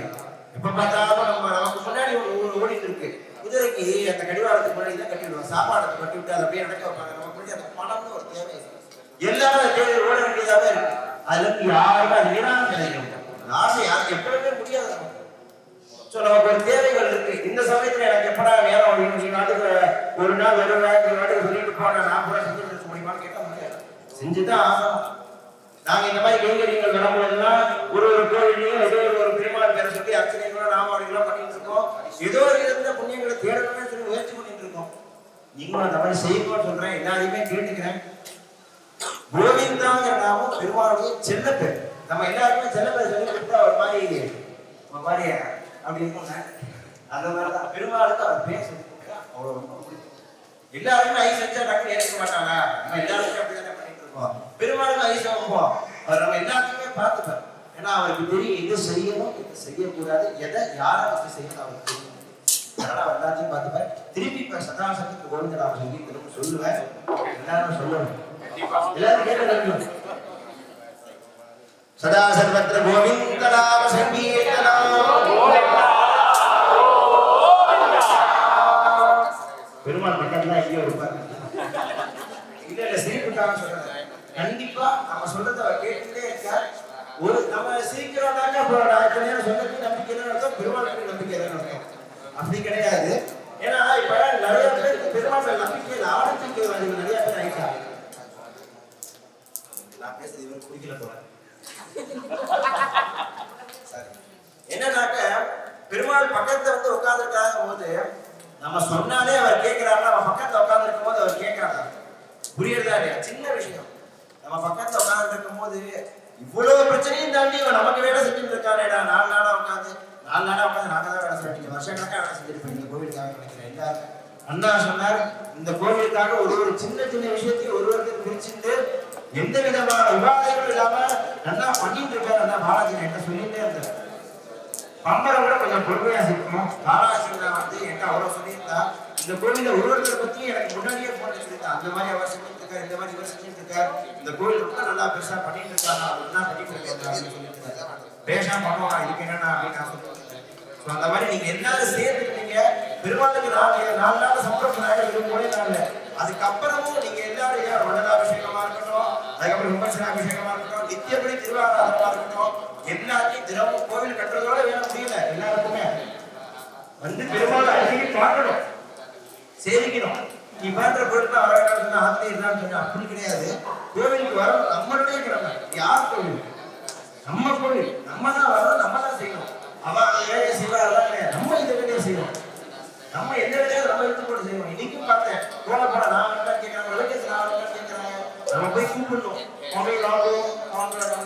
எப்ப பார்த்தாலும் நமக்கு முன்னாடி ஒரு ஓடிட்டு இருக்கு. குதிரைக்கு அந்த கடிவாளத்துக்கு முன்னாடி தான் கட்டிவிடுவோம். சாப்பாடுக்கு கட்டி விட்டு அதை அப்படியே நடக்க வைப்பாங்க. நமக்கு முன்னாடி அந்த பணம்னு ஒரு தேவை எல்லாமே தேவை ஓட வேண்டியதாவே இருக்கு. அதுல இருந்து யாருமே அது வீணாக கிடைக்கும். ஆசை யாருக்கு எப்பவுமே முடியாது. நமக்கு ஒரு தேவைகள் இருக்கு. இந்த சமயத்துல எனக்கு எப்படா நேரம் நாட்டுக்கு ஒரு நாள் வருவேன் நாட்டுக்கு சொல்லிட்டு போன நான் கூட செஞ்சு முடியுமான்னு கேட்க முடியாது. செஞ்சுதான் ஆகணும். நாங்க இந்த மாதிரி கைங்கரியங்கள் வரும்போதுலாம் ஒரு கோவிலையும் ஏதோ ஒரு பெருமாள் பேரை சொல்லி அர்ச்சனைகளும் நாமாவளிகளும் பண்ணிட்டு இருக்கோம். ஏதோ ஒரு விதத்துல புண்ணியங்களை தேடணும்னு சொல்லி முயற்சி பண்ணிட்டு இருக்கோம். நீங்களும் அந்த மாதிரி செய்யணும்னு சொல்றேன். எல்லாரையுமே கேட்டுக்கிறேன். கோவிந்தாங்கிற நாமும் பெருமாளுடைய செல்ல பேர். நம்ம எல்லாருமே செல்ல பேர் சொல்லி கொடுத்தா ஒரு மாதிரி அப்படி இருக்குங்க. அந்த மாதிரிதான் பெருமாளுக்கு அவர் பேர் சொல்லி கொடுத்தா அவ்வளவு ரொம்ப பிடிக்கும். எல்லாருமே ஐஸ் வச்சா டக்குனு ஏற்க மாட்டாங்க. நம்ம எல்லாருமே அப்படிதானே பண்ணிட்டு இருக்கோம். பெருமாளுக்கு ஐஸ் வைப்போம். அவர் நம்ம எல்லாத்தையுமே பார்த்துப்பார். ஏன்னா அவருக்கு தெரியும் எது செய்யணும் எது செய்யக்கூடாது, எதை யாரை வச்சு செய்யணும் அவருக்கு தெரியும். அதனால அவர் எல்லாத்தையும் பார்த்துப்பார். திருப்பி இப்ப சதாசத்துக்கு கோவிந்த நாம சொல்லி திரும்ப சொல்லுவேன். எல்லாரும் சொல்லணும். எல்லாரும் கேட்டு சதா சர்வத்திர கோவிந்த நாம சங்கீர்த்தனம் நான் சொல்றேன். கண்டிப்பா நம்ம சொல்றதை அவர் கேட்டுட்டே இருக்கார். ஒரு நம்ம சீக்கிரம்னாக்கா நான் சொன்னதுக்கு நம்பிக்கை தான் அர்த்தம், பெருமாளுக்கு நம்பிக்கை தான் அர்த்தம். அப்படி கிடையாது. ஏன்னா இப்ப நிறைய பேருக்கு பெருமாள் நம்பிக்கையில் ஆரம்பிக்க நிறைய பேர் ஆயிட்டாங்க. நான் பேசுறது இவரு குடிக்கல போல. என்னன்னாக்க பெருமாள் பக்கத்துல வந்து உட்கார்ந்துருக்காங்க போது நம்ம சொன்னாலே அவர் கேட்கிறாரு. நம்ம பக்கத்துல உட்கார்ந்து இருக்கும் போது அவர் கேட்கிறாங்க. புரியுறதா இல்லையா? சின்ன விஷயம். நம்ம பக்கத்துல உட்கார்ந்து இருக்கும் போது இவ்வளவு பிரச்சனையும் தாண்டி இவன் நமக்கு வேலை செஞ்சுட்டு இருக்கானேடா. 4 நாளா உட்காந்து நாங்க தான் வேலை செஞ்சுட்டு வருஷக்கணக்காக வேலை செஞ்சுட்டு இருக்கோம். இந்த கோவிலுக்காக நினைக்கிறேன் எல்லாரும். அண்ணா சொன்னார், இந்த கோவிலுக்காக ஒரு சின்ன சின்ன விஷயத்தையும் ஒருவருக்கு பிரிச்சுட்டு எந்த விதமான விவாதங்களும் இல்லாம நல்லா பண்ணிட்டு இருக்காரு. அண்ணா பாலாஜி என்கிட்ட சொல்லிட்டே இருந்தார். பம்பரை கூட கொஞ்சம் பொறுமையா சிக்கணும். பாலாஜி வந்து என்கிட்ட அவ்வளவு சொல்லியிருந்தா இந்த கோவில ஒருவர்களை பத்தி எனக்கு முன்னாடியே போன சொல்லியிருந்தா. அந்த மாதிரி அவர் செஞ்சுட்டு இருக்காரு, இந்த மாதிரி இவர் செஞ்சுட்டு இருக்காரு, இந்த கோவில் ரொம்ப நல்லா பெருசா பண்ணிட்டு இருக்காங்க அப்படின்னா பண்ணிட்டு இருக்காரு சொல்லிட்டு பேஷா பண்ணுவாங்க. இதுக்கு என்னன்னா அப்படின்னு நான் சொல்லிட்டு அந்த மாதிரி நீங்க எல்லாரும் சேர்த்துக்கிட்டீங்க. பெருமாளுக்கு 4 நாள் சம்பரப்பனாக ஒரே நாள். அதுக்கப்புறமும் நீங்க எல்லாரும் மண்டலாபிஷேகமா இருக்கட்டும், அதுக்கப்புறம் விமர்சனாபிஷேகமா இருக்கட்டும், நித்தியப்படி திருவாராதனமா இருக்கட்டும், எல்லாத்தையும் தினமும் கோவில் கட்டுறதோட வேற முடியல. எல்லாருக்குமே வந்து பெருமாள் அடிக்கடி பார்க்கணும், சேவிக்கணும். நீ பாக்குற கோயிலுக்கு வர ஆத்திலே இருந்தான்னு சொன்னா அப்படி கிடையாது. கோவிலுக்கு வர நம்மளுடைய கிழமை. யார் கோவில்? நம்ம கோவில். நம்ம தான் வரணும், நம்ம தான் செய்யணும். அவன் வேலையை செய்வாங்க, நம்ம இந்த வேலையை செய்வோம். நம்ம எந்த வேலையை நம்ம எடுத்து போட்டு செய்வோம். இன்னைக்கும் பார்த்தேன் கோலப்பட நான் கேட்கறாங்க, விளக்கத்து நான் கேட்கறாங்க. நம்ம போய் கூப்பிடணும், மொபைல் வாங்குவோம்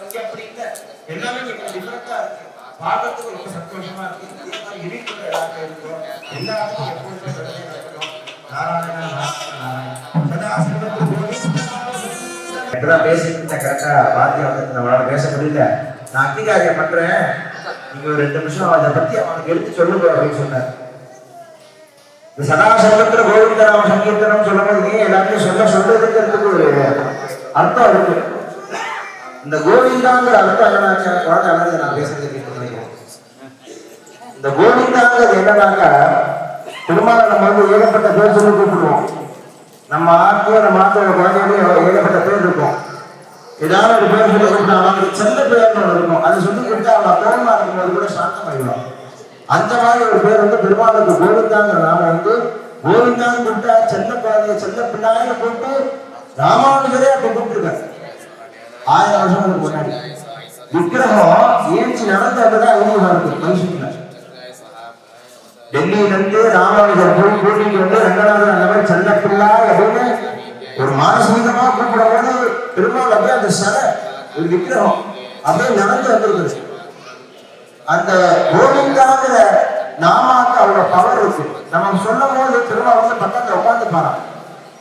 இங்க அப்படி இல்லை. எல்லாமே கொஞ்சம் டிஃபரெண்டா இருக்கு. பார்க்கறதுக்கு ரொம்ப சந்தோஷமா இருக்கு. இதே மாதிரி இருக்கிற எல்லாருக்கும் இருக்கும். எல்லாருக்கும் எப்பொழுதுமே நடக்கணும். இப்பதான் பேசிட்டு கரெக்டா வாத்தியம் வந்து நம்மளால பேச முடியல. நான் அத்திகாரியம் பண்றேன், நீங்க ஒரு 2 நிமிஷம் அதை பத்தி அவனுக்கு எடுத்து சொல்லுங்க அப்படின்னு சொன்னார். இந்த சதாசங்கத்துல கோவிந்த நாம சங்கீர்த்தனம் சொல்லும்போது எல்லாத்தையும் சொல்றதுக்கு ஒரு அர்த்தம் இருக்கு. இந்த கோவிந்தாங்கிற அர்த்தம் என்னன்னாக்கா, குழந்தை அழகு நான் பேசுறது கேட்டு நினைக்கிறேன். இந்த கோவிந்தாங்கிறது என்னன்னாக்கா, பெருமாள் நம்ம வந்து ஏகப்பட்ட பேர் சொல்லி கூப்பிடுவோம். நம்ம ஆட்சியோ நம்ம ஆட்டோட குழந்தைகளையும் ஏகப்பட்ட பேர் இருக்கும். ஏதாவது ஒரு பேர் சொல்லி கொடுத்தா அவங்களுக்கு செல்ல பேர்னு இருக்கும். அதை சொல்லி கொடுத்தா அவங்க பேரமா இருக்கும்போது கூட சாந்தமாயிடும். அந்த மாதிரி ஒரு பேர் வந்து பெருமாளுக்கு கோவிந்தாங்கிற நாம வந்து கோவிந்தான்னு கூப்பிட்டா செல்ல குழந்தைய செல்ல பிள்ளைன்னு கூப்பிட்டு ராமானுஜரே அப்படி கூப்பிட்டுருக்காரு. 1000 வருஷங்களுக்கு முன்னாடி விக்கிரகம் ஏஞ்சி நடந்ததுதான் ஐநூறு இருக்கு மைசூர்ல. டெல்லியில இருந்து ராமானுஜர் போய் கூட்டிட்டு வந்து ரங்கநாதன் அந்த மாதிரி செல்ல பிள்ளை அப்படின்னு ஒரு மானசீகமா கூப்பிடும் போது பெருமாள் அப்படியே அந்த சர ஒரு விக்கிரகம் அப்படியே நடந்து வந்திருக்குது. அந்த கோவிந்தாங்கிற நாமாக்கு அவ்வளவு பவர் இருக்கு. நம்ம சொல்லும் போது பெருமாள் வந்து பக்கத்துல உட்காந்து பாரான்.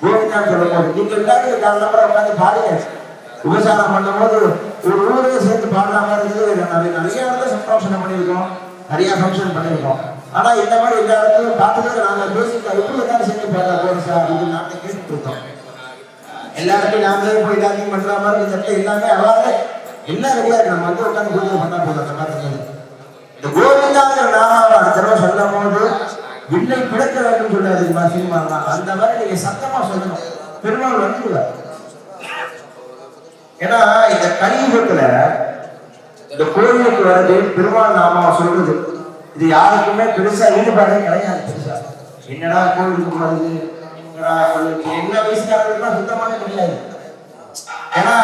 கோவிந்தான்னு சொல்லும் போது நீங்க எல்லாரும் 4 நம்பரை உட்காந்து பாடுங்க. விவசாயம் பண்ணும் போது ஒரு ஊரே சேர்ந்து பாடுற மாதிரி இருந்தது. நிறைய இடத்துல சம்பாஷணம் பண்ணியிருக்கோம், நிறைய ஃபங்க்ஷன் பண்ணியிருக்கோம். ஆனா இந்த மாதிரி எல்லா இடத்துலையும் பார்த்துட்டு நாங்க பேசிட்டு எப்படி எல்லாரும் சேர்ந்து பாடுறா கோரிசா அப்படின்னு நாட்டை கேட்டுட்டு இருக்கோம். எல்லாருக்கும் நாமளே போய் எல்லாத்தையும் பண்ற மாதிரி இந்த இடத்துல எல்லாமே அவாத எல்லாம் ரெடியா இருக்கு. நம்ம வந்து உட்காந்து பூஜை பண்ணா போதும். அந்த மாதிரி இந்த கோவிந்தாங்கிற நாமாவை அடுத்த தடவை சொல்லும் போது விண்ணை பிழைக்க வேண்டும் சொல்லாது சினிமா. அந்த மாதிரி நீங்க சத்தமா சொல்லணும், பெருமாள் வந்துடுவார். ஏன்னா இந்த கலியுகத்துல இந்த கோவிலுக்கு வர்றது பெருமாள் நாமாவை சொல்றது இது யாருக்குமே பெருசா ஈடுபாடே கிடையாது. பெருசா என்னடா கோவிலுக்கு வருது என்ன வயசுக்காரர்களுக்கு சுத்தமானே கிடையாது. ஏன்னா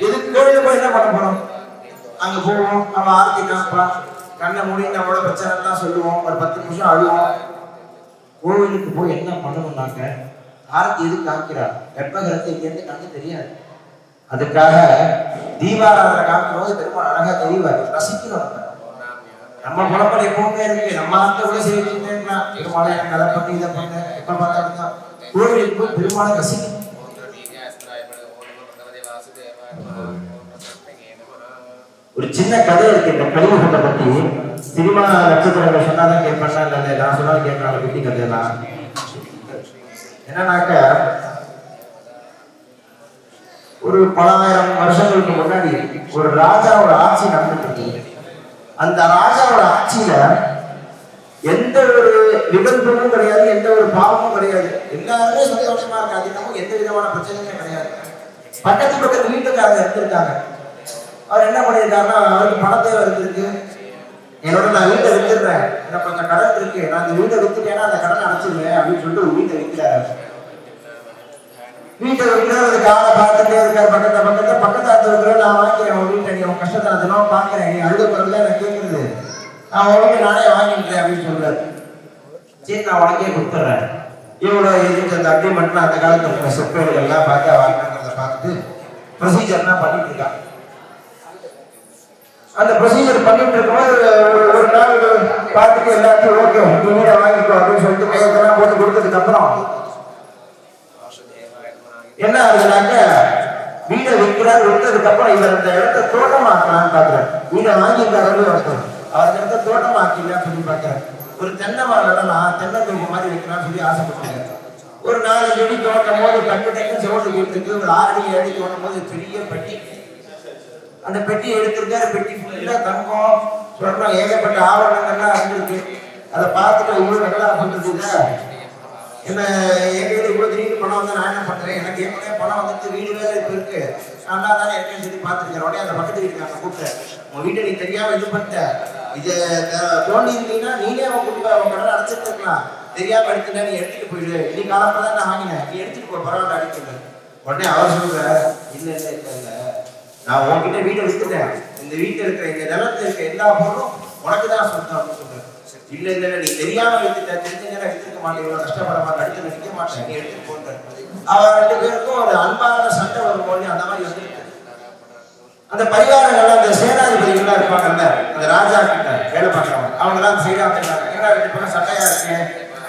இது கோவிலுக்கு போய் என்ன பண்ண போறோம்? அங்க போவோம், அவன் ஆர்த்தி காப்பான், கண்ணை மூடி நம்மளோட பிரச்சனை எல்லாம் சொல்லுவோம், ஒரு 10 நிமிஷம் அழுவோம். கோவிலுக்கு போய் என்ன பண்ணணும்னாக்க ஆர்த்தி எது காமிக்கிறார் கர்ப்பகிரத்தை இருந்து கண்ணு தெரியாது. அதுக்காக தீபாராதனை காமிக்கும் போது பெருமாள் அழகா தெரிவார். ரசிக்கணும். நம்ம குழப்பம் எப்பவுமே இருக்கு. நம்ம ஆத்த கூட செய்யறீங்கன்னா பெருமாளை எனக்கு அதை பண்ணி இதை பண்ண எப்ப பார்த்தா கோவிலுக்கு போய் பெருமாளை ரசிக்கணும். ஒரு சின்ன கதை இருக்கு இந்த கலியுகத்தை பத்தி. சினிமா நட்சத்திரங்கள் சொன்னாதான் கேட்பா இல்லை, நான் சொன்னாலும் கேட்கறாங்க. குட்டி கதையெல்லாம் என்னன்னாக்க ஒரு பல 1000 வருஷங்களுக்கு முன்னாடி ஒரு ராஜாவோட ஆட்சி நடந்துட்டு இருக்கு. அந்த ராஜாவோட ஆட்சியில எந்த ஒரு விபத்தும் கிடையாது, எந்த ஒரு பாவமும் கிடையாது. எல்லாருமே சந்தோஷமா இருக்காது, நமக்கு எந்த விதமான பிரச்சனையுமே கிடையாது. பக்கத்து வீட்டுக்காரங்க இருந்திருக்காங்க. அவர் என்ன பண்ணியிருக்காருன்னா, அவருக்கு பண தேவை இருந்திருக்கு. என்னோட நான் வீட்டை வித்துடுறேன், எனக்கு கொஞ்சம் கடன் இருக்கு, நான் இந்த வீட்டை வித்துட்டேன்னா அந்த கடனை அடைச்சிடுவேன் அப்படின்னு சொல்லிட்டு ஒரு வீட்டை விற்கிறாரு. வீட்டை விற்கிறது காலை பார்த்துட்டே இருக்காரு. பக்கத்தாத்து இருக்கிற நான் வாங்கிக்கிறேன் உன் வீட்டை, நீ உன் கஷ்டத்தை நான் தினம் பார்க்கிறேன், நீ அழுத பிறகு நான் கேட்கறது, நான் உனக்கு நானே வாங்கிக்கிறேன் அப்படின்னு சொல்றாரு. சரி நான் உனக்கே கொடுத்துட்றேன். இவ்வளோ எதுக்கு அந்த அக்ரிமெண்ட்லாம் அந்த காலத்தில் இருக்கிற செப்பேடுகள்லாம் பார்த்து வாங்கினதை பார்த்துட்டு ப்ரொசீஜர்லாம் பண்ணிட்டு இருக்காங்க. அந்த ப்ரொசீஜர் பண்ணிட்டு இருக்கும்போது ஒரு நாள் பார்த்துட்டு எல்லாத்தையும் ஓகே நீ வீடை வாங்கிக்கோ அப்படின்னு சொல்லிட்டு கையெல்லாம் போட்டு கொடுத்ததுக்கு அப்புறம் என்ன ஆகுதுனாக்க, வீடை விற்றதுக்கு அப்புறம் இவர் இந்த இடத்த தோட்டமாக்கலான்னு பாக்குறாரு. வீடை வாங்கிட்டாரு ஒருத்தர், அவர் இடத்த தோட்டமாக்கல சொல்லி பாக்குறாரு. ஒரு தென்னை மரம் நடலாம், தென்னந்தோப்பு மாதிரி வைக்கலாம்னு சொல்லி ஆசைப்பட்டாங்க. ஒரு 4 அடி தோட்டும் போது டக்கு செவட்டு வீட்டுக்கு ஒரு 6 அடி 7 அடி தோட்டும் போது பெரிய பெட்டி, அந்த பெட்டியை எடுத்திருக்காரு. பெட்டி ஃபுல்லா தங்கம் சொல்றோம், ஏகப்பட்ட ஆவணங்கள்லாம் இருந்திருக்கு. அதை பார்த்துட்டு இவ்வளவு நல்லா பண்றது என்ன, எங்களுக்கு இவ்வளவு திடீர்னு பணம் வந்து நான் என்ன பண்றேன், எனக்கு ஏற்கனவே பணம் வந்துட்டு வீடு வேலை இப்ப இருக்கு, நல்லா தானே இருக்கேன்னு சொல்லி பார்த்துருக்கேன். உடனே அந்த பக்கத்து வீட்டுக்காரங்க கூப்பிட்டேன், உன் வீட்டை நீ தெரியாம இது பண்ணிட்ட, இதை தோண்டி இருந்தீங்கன்னா நீனே அவன் கூப்பிட்டு அவன் கடனை அடைச்சிட்டு இருக்கலாம், தெரியாம எடுத்துட்டா நீ எடுத்துட்டு போயிடு, நீ காலப்பா தான் நான் வாங்கினேன், நீ எடுத்துட்டு போ பரவாயில்ல அடிச்சுட்டு. உடனே அவர் சொல்ற, இல்ல நான் உன்கிட்ட வீட்டை வித்துட்டேன், இந்த வீட்டில் இருக்கிற இந்த நிலத்துல இருக்க எல்லா பொருளும் உனக்கு தான் சொந்தம் அப்படின்னு சொல்றேன். இல்ல நீ தெரியாம வித்துட்ட, தெரிஞ்சுன்னா வித்துக்க மாட்டேன், இவ்வளவு கஷ்டப்படாம அடுத்து நிற்க மாட்டேன், நீ எடுத்துட்டு போன்ற. அவர் 2 பேருக்கும் ஒரு அன்பான சண்டை வரும் போது அந்த மாதிரி வந்துருக்கு. அந்த பரிவாரங்கள் அந்த சேனாதிபதிகள்லாம் இருப்பாங்கல்ல, அந்த ராஜா கிட்ட வேலை பார்க்கறவங்க, அவங்க எல்லாம் சைடா வந்துட்டாங்க. ஏன்னா 2 பேரும் சட்டையா இருக்கு,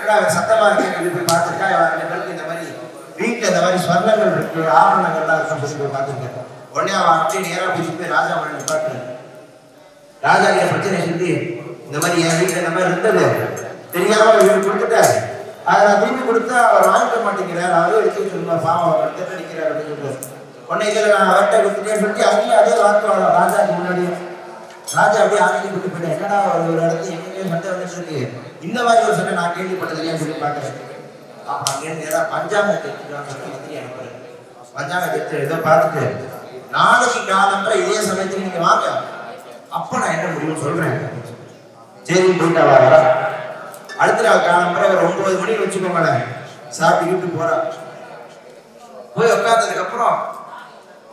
ஏன்னா சத்தமா இருக்குன்னு போய் பார்த்துருக்கா. 2 பேருக்கு இந்த மாதிரி வீட்டுல இந்த மாதிரி ஸ்வர்ணங்கள் இருக்கு, ஆபரணங்கள்லாம் இருக்கும் சொல்லி போய் பார்த்துருக்கேன். உடனே அவன் அப்படியே நேரா போய் ராஜா அவனை நிப்பாட்டு, ராஜா கிட்ட பிரச்சனை சொல்லி, இந்த மாதிரி என் வீட்டுல இந்த மாதிரி இருந்தது தெரியாம இவருக்கு கொடுத்துட்டாரு, அதை நான் திரும்பி கொடுத்தா அவர் வாங்கிக்க மாட்டேங்கிறார், அவரே எடுத்து சொல்லுவார், பாவம் அவர் திட்ட நிற்கிறார் அப்படின்னு சொல்லுவார். உடனே இதில் நான் அவர்கிட்ட கொடுத்துட்டேன்னு சொல்லிட்டு அங்கேயும் அதே வாக்குவாதம் ராஜாக்கு முன்னாடி. ராஜா அப்படியே ஆங்கி விட்டு போயிட்டேன், என்னடா ஒரு இடத்துல எங்கேயோ சண்டை வந்துட்டு இருக்கு, இந்த மாதிரி ஒரு சண்டை நான் கேள்விப்பட்டதுலையே சொல்லி பார்க்குறேன். அப்போ அங்கேருந்து நேராக பஞ்சாங்கத்தை எடுத்துட்டு அனுப்புறேன். பஞ்சாங்கத்தை எடுத்து ஏதோ பார்த்துட்டு நாளைக்கு காலம்பரை இதே சமயத்துக்கு நீங்க வாங்க, அப்ப நான் என்ன முடியும் சொல்றேன். சரி போயிட்டா வர. அடுத்த நாள் காலம்பரை ஒரு 9 மணிக்கு வச்சுக்கோங்களேன், சாப்பிட்டு போறா. போய் உட்கார்ந்ததுக்கு அப்புறம்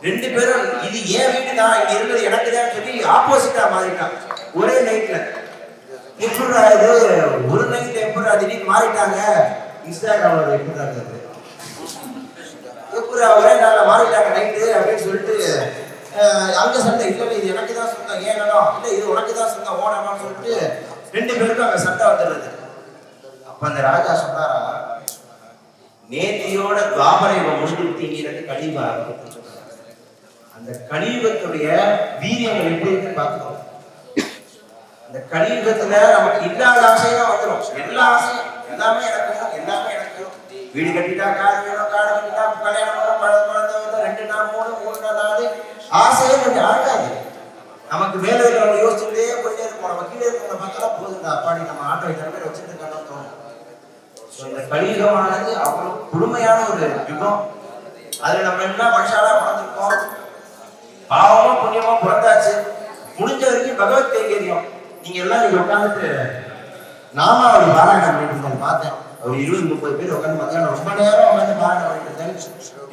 2 பேரும் இது ஏன் வீட்டு தான், இங்க இருக்கிறது எனக்கு தான் சொல்லி ஆப்போசிட்டா மாறிட்டான் ஒரே நைட்ல. எப்படா இது ஒரு நைட்ல எப்படா திடீர்னு மாறிட்டாங்க, இன்ஸ்டாகிராம்ல எப்படா இருக்குது எப்படா ஒரே நாள்ல மாறிட்டாங்க நைட்டு அப்படின்னு சொல்லிட்டு அங்க சண்டை. இல்லை இது எனக்கு தான் சொந்தம், ஏன் இடம் இல்லை இது உனக்கு தான் சொந்தம் ஓனமான்னு சொல்லிட்டு 2 பேருக்கும் அங்க சண்டை வந்துடுறது. அப்ப அந்த ராஜா சொன்னாரா, நேத்தியோட துவாபரை முடித்து இங்கிறது கலியுகம் ஆரம்பிக்கும் சொல்றாங்க. அந்த கலியுகத்துடைய வீரியங்கள் எப்படி இருக்குன்னு பார்த்துக்கோங்க. அந்த கலியுகத்துல நமக்கு இல்லாத ஆசையெல்லாம் வந்துடும், எல்லா ஆசையும் எல்லாமே எனக்கு எல்லாமே எனக்கு. வீடு கட்டிட்டா காடு வேணும், காடு கட்டிட்டா கல்யாணம் பண்ணணும், குழந்தை வேணும், 2 நாள் 3 நாள் ஆசையே கொஞ்சம் ஆகாது. நமக்கு மேல இருக்கிறவங்க யோசிச்சுட்டே போயிட்டே இருப்போம், நம்ம கீழே இருக்கிறவங்க பார்த்தாலும் போதுங்க அப்பாடி நம்ம ஆட்டோ வைக்கிற மாதிரி வச்சுட்டு இருக்கான்னு தோணும். இந்த கலியுகமானது அவ்வளவு கொடுமையான ஒரு யுகம். அதுல நம்ம என்ன மனுஷாலா பிறந்திருக்கோம், பாவமோ புண்ணியமோ பிறந்தாச்சு, முடிஞ்ச வரைக்கும் பகவத் கைங்கரியம். நீங்க எல்லாம் நீங்க உட்காந்துட்டு நாமாவளி பாராயணம் பண்ணிட்டு பார்த்தேன். ஒரு 20-30 பேர் உட்காந்து மத்தியானம் ரொம்ப நேரம் உட்காந்து பாராயணம் பண்ணிட்டு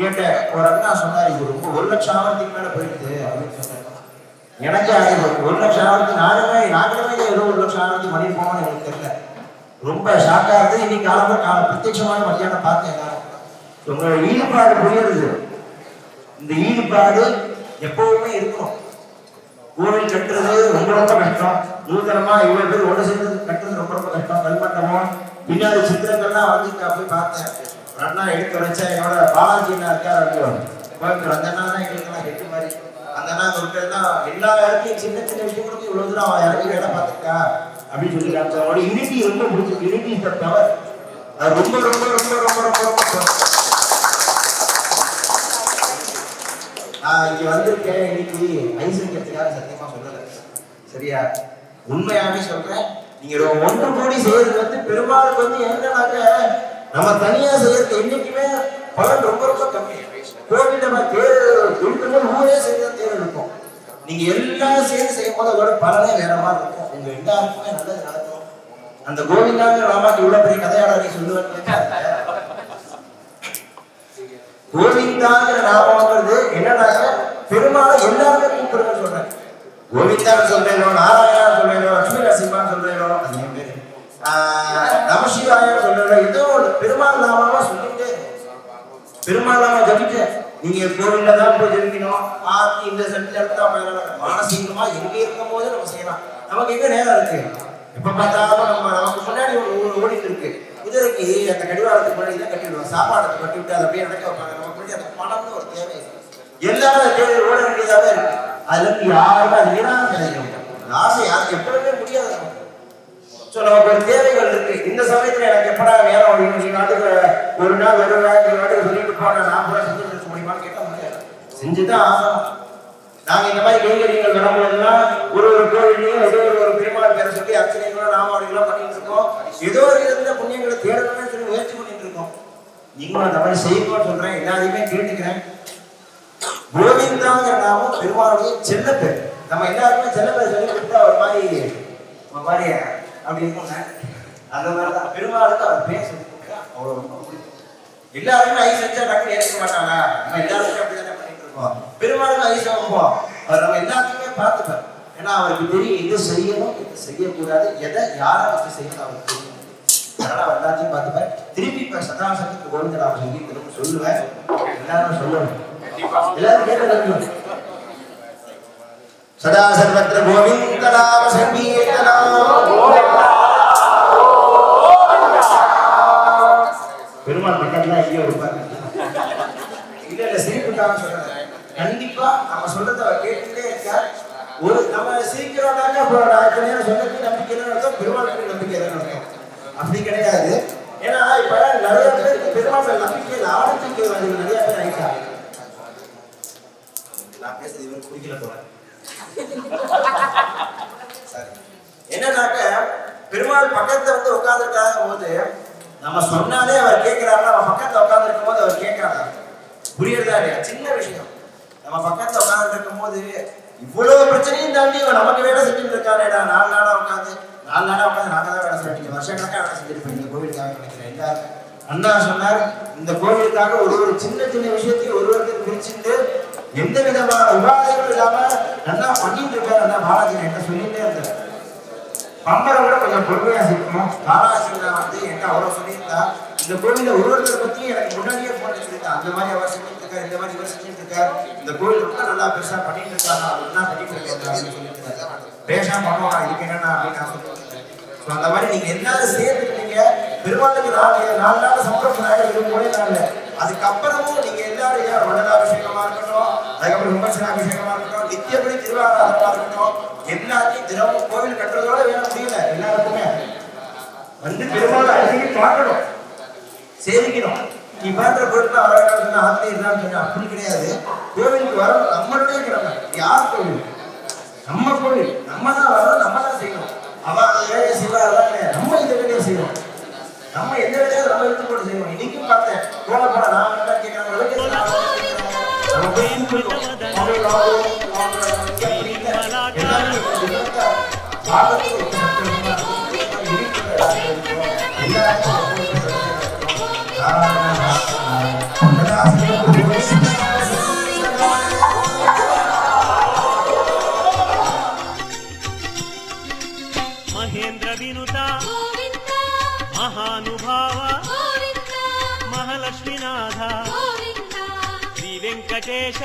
கேட்டேன். ஒரு அண்ணா சொன்னார், இது ரொம்ப 1 லட்சம் ஆவரத்துக்கு மேல போயிடுது அப்படின்னு சொன்னாங்க. எனக்கே ஆகிடும் 1 லட்சம் ஆவரத்துக்கு நானுமே ஏதோ 1 லட்சம் ஆவரத்துக்கு மணி போவோம்னு எனக்கு தெரியல. ரொம்ப ஷாக்கா இருந்து இன்னைக்கு காலம் பிரத்யட்சமான மத்தியானம் பார்த்தேன். எல்லாரும் உங்களோட ஈடுபாடு புரியுது. இந்த ஈடுபாடு எப்பவுமே இருக்கணும். கோவில் கட்டுறது ரொம்ப கஷ்டம், நூதனமா இவ்வளவு பேர் ஒன்று சேர்ந்து கட்டுறது ரொம்ப கஷ்டம். கல்மண்டமோ பின்னாடி சித்திரங்கள்லாம் வந்து போய் பார்த்தேன். ஒரு அண்ணா எடுத்து வச்சா என்னோட பாலாஜி அண்ணா இருக்காரு கோயம்புத்தூர், அந்த அண்ணா தான் எங்களுக்கெல்லாம் கெட்டு மாதிரி. அந்த அண்ணா இருக்கிறதுலாம் எல்லா இடத்தையும் சின்ன சின்ன விஷயங்களுக்கு இவ்வளவு தூரம் அவன் இறங்கி வேலை பார்த்துருக்கா அப்படின்னு சொல்லி காமிச்சா. அவனோட யூனிட்டி ரொம்ப பிடிச்சிருக்கு. Unity is the power. அது ரொம்ப ரொம்ப ரொம்ப ரொம்ப ரொம்ப ரொம்ப நான் இங்க வந்திருக்கேன் இன்னைக்கு ஐஸ்வர்யத்துக்காக சத்தியமா சொல்லலை, சரியா? உண்மையாவே சொல்றேன். நீங்க ஒன்று கூடி செய்யறது வந்து பெருமாளுக்கு வந்து என்னன்னாக்க நம்ம தனியா செய்யறது என்னைக்குமே பலன் ரொம்ப ரொம்ப கம்மி. கோவில் நம்ம தேர் ஊரே செய்யறது தேர் இருக்கும். நீங்க எல்லாம் சேர்ந்து செய்யும் போது அதோட பலனே வேற மாதிரி இருக்கும். உங்க எல்லாருக்குமே நல்லது நடக்கும். அந்த கோவிந்தாங்க ராமாக்கு இவ்வளவு பெரிய கதையாளரை சொல்லுவேன். கோவிந்தாங்கிற நாமங்கிறது என்னன்னாக்க பெருமாளை எல்லாருமே கூப்பிடுறேன்னு சொல்றேன். கோவிந்தான்னு சொல்றேன், நாராயணா சொல்றேன், லட்சுமி நரசிம்மான்னு சொல்றேன், அது என் பேரு, நமசிவாயன்னு சொல்றேன். ஏதோ ஒரு பெருமாள் நாமமா சொல்லிட்டே பெருமாள் நாம ஜபிக்க. நீங்க கோவில்ல தான் போய் ஜபிக்கணும். ஆத்தி இந்த சென்ட்ல எடுத்தா மானசீகமா எங்க இருக்கும் போது நம்ம செய்யலாம். நமக்கு எங்க நேரம் இருக்கு? எப்ப பார்த்தாலும் நமக்கு முன்னாடி ஒரு ஓடிட்டு இருக்கு. குதிரைக்கு அந்த கடிவாளத்துக்கு முன்னாடி தான் கட்டி விடுவோம். சாப்பாடுக்கு கட்டி விட்டு அதை அப்படியே நடக்க வைப்பாங்க. நமக்கு முன்னாடி அந்த பணம்னு ஒரு தேவை, எல்லாரும் தேவை ஓட வேண்டியதாவே இருக்கு. அதுல இருந்து யாருமே அது வீணா கிடைக்கும். ஆசை யாருக்கு எப்பவுமே முடியாது. நமக்கு ஒரு தேவைகள் இருக்கு. இந்த சமயத்துல எனக்கு எப்படா நேரம் நீங்க நாட்டுக்கு ஒரு நாள் ஒரு நாட்டுக்கு சொல்லிட்டு போனா நான் கூட செஞ்சுட்டு இருக்க முடியுமான்னு கேட்க முடியாது. செஞ்சுதான் ஆகணும். நாங்க இந்த மாதிரி கைங்கரியங்கள் வரும்போதுலாம் ஒரு கோவிலையும் ஏதோ ஒரு பெருமாள் பேரை சொல்லி அர்ச்சனைகளும் நாமாவளிகளும் பண்ணிட்டு இருக்கோம். ஏதோ ஒரு விதத்துல புண்ணியங்களை தேடணும்னு சொல்லி முயற்சி பண்ணிட்டு இருக்கோம். நீங்களும் அந்த மாதிரி செய்யணும்னு சொல்றேன். எல்லாரையுமே கேட்டுக்கிறேன். கோவிந்தாங்கிற நாமம் பெருமாளுடைய செல்ல பேர். நம்ம எல்லாருமே செல்ல பேர் சொல்லி கொடுத்தா ஒரு மாதிரி அப்படி இருக்குங்க. அந்த மாதிரிதான் பெருமாளுக்கு அவர் பேர் சொல்லி கொடுத்தா அவ்வளவு எல்லாருமே ஐஸ் வச்சா டக்குனு ஏற்க மாட்டாங்க. நம்ம எல்லாருமே அப்படிதானே பண்ணிட்டு இருக்கோம். பெருமாளுக்கு ஐஸ் வைப்போம். அவர் நம்ம எல்லாத்தையுமே பார்த்துப்பார். ஏன்னா அவருக்கு தெரியும் எது செய்யணும் எது செய்யக்கூடாது, எதை யாரை வச்சு செய்யணும் அவருக்கு தெரியும். அதனால அவர் எல்லாத்தையும் பார்த்துப்பார். திருப்பி இப்ப சதாசத்துக்கு கோவிந்த நாம சொல்லி திரும்ப சொல்லுவேன். எல்லாரும் சொல்லணும். எல்லாரும் கேட்க சதா சர்வத்திர கோவிந்த நாம சங்கீர்த்தனம். பெருமாள் பக்கத்துல ஐயோ இருப்பாங்க. இல்ல சிரிப்புக்காக சொல்றேன். கண்டிப்பா நம்ம சொல்றத அவர் கேட்டுட்டே இருக்கார். ஒரு நம்ம சிரிக்கிறோம்னாக்க நான் நேரம் சொன்னதுக்கு நம்பிக்கை தான் அர்த்தம், பெருமாளுக்கு நம்பிக்கை தான் அர்த்தம். அப்படி கிடையாது. ஏன்னா இப்ப நிறைய பேருக்கு பெருமாள் நம்பிக்கையில் ஆரம்பிக்க நிறைய பேர் ஆயிட்டாங்க. நான் பேசுறது இவன் குடிக்கல போறேன். என்னன்னாக்க பெருமாள் பக்கத்துல வந்து உட்கார்ந்துருக்காங்க போது நம்ம சொன்னாலே அவர் கேட்கிறாரு. நம்ம பக்கத்துல உட்கார்ந்து இருக்கும் போது அவர் கேட்கிறாங்க. புரியுறதா இல்லையா? சின்ன விஷயம். நம்ம பக்கத்துல உட்கார்ந்து இருக்கும் போது இவ்வளவு பிரச்சனையும் தாண்டி நமக்கு வேலை செஞ்சுட்டு இருக்காருடா. 4 நாளா உட்காந்து நாங்க தான் வேலை செஞ்சுட்டு வருஷக்கணக்கா வேலை செஞ்சுட்டு போய் கோவிலுக்காக நினைக்கிறேன். எல்லாரும் அண்ணா சொன்னார், இந்த கோவிலுக்காக ஒரு சின்ன விஷயத்தையும் ஒருவருக்கு பிரிச்சுட்டு எந்த விதமான விவாதங்களும் இல்லாம நல்லா பண்ணிட்டு இருக்காரு. அண்ணா பாலாஜி என்கிட்ட சொல்லிட்டே இருந்தார். பம்பரை கூட கொஞ்சம் பொறுமையா செய்யணும். பாலாஜி வந்து என்கிட்ட அவ்வளவு சொல்லியிருந்தா இந்த கோவில ஒருவர்களை பத்தி எனக்கு முன்னாடியே போன சொல்லிட்டேன். அந்த மாதிரி அவர் செஞ்சுட்டு இருக்காரு, இந்த மாதிரி இவர் செஞ்சுட்டு இருக்காரு, இந்த கோவில் ரொம்ப நல்லா பெருசா பண்ணிட்டு இருக்காங்க, என்ன பண்ணிட்டு இருக்காரு அப்படின்னு சொல்லிட்டு பேசா பண்ணுவாங்க. இதுக்கு என்னன்னா அப்படின்னு நான் சொல்லிட்டு அந்த மாதிரி நீங்க எல்லாரும் சேர்ந்துட்டீங்க. பெருமாளுக்கு 4 நாள் சம்பளம் ஒரே நாள். அதுக்கப்புறமும் நீங்க எல்லாரும் வடலாபிஷேகமா இருக்கட்டும், அதுக்கப்புறம் விமர்சனாபிஷேகமா இருக்கட்டும், நித்தியப்படி திருவாராதனமா இருக்கட்டும், எல்லாத்தையும் தினமும் கோவில் கட்டுறதோட வேற முடியல. எல்லாருக்குமே வந்து பெருமாள் அடிக்கடி பார்க்கணும், சேவிக்கணும். நீ பாக்குற கோவில் அவராக ஆத்திரை இருந்தான்னு சொன்னா அப்படி கிடையாது. கோவிலுக்கு வரணும் நம்மளுடைய கிழமை. யார் கோவில்? நம்ம கோவில். நம்ம தான் வரணும், நம்ம தான் செய்யணும். அவன் அந்த வேலையை செய்வாங்க, நம்ம இந்த வேலையை செய்வோம். நம்ம எந்த வேலையாவது நம்ம எடுத்து போட்டு செய்வோம். இன்னைக்கும் பார்த்தேன் போன நான் என்ன கேட்கறாங்க ಮಹೇಂದ್ರ ವಿನುತ ಮಹಾನುಭಾವ ಮಹಾಲಕ್ಷ್ಮೀನಾಥ ಶ್ರೀ ವೆಂಕಟೇಶ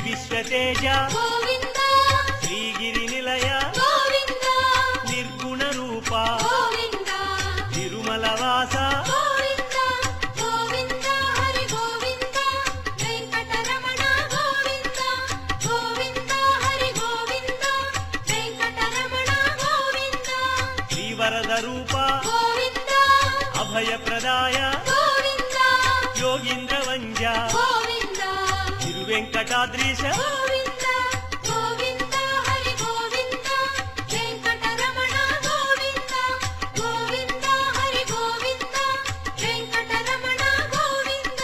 ವಿಶ್ವತೇಜ ಶ್ರೀಗಿರಿ ನಿಲಯ ನಿರ್ಗುಣ ರೂಪ ತಿರುಮಲವಾಸ ವೆಂಕಟರಮಣ రూప గోవింద అభయప్రదాయ గోవింద యోగీంద్ర వంజ గోవింద తిరువెంకటాద్రీశ గోవింద గోవింద హరి గోవింద వెంకటరమణ గోవింద గోవింద హరి గోవింద వెంకటరమణ గోవింద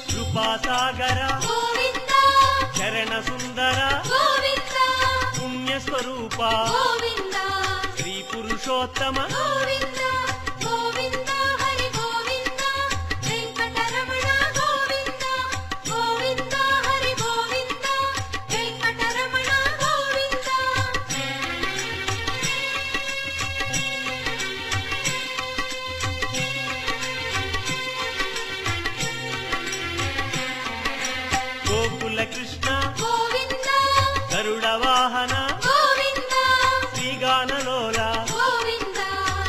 కృపాసాగర గోవింద చరణ సుందర గోవింద పుణ్యస్వరూప గోవింద శ్రీ పురుషోత్తమ గోవింద గోవింద హరి గోవింద వెంకటరమణ గోవింద గోవింద హరి గోవింద వెంకటరమణ గోవింద గోకుల కృష్ణ గోవింద గరుడ వాహన గోవింద శ్రీగానలోల గోవింద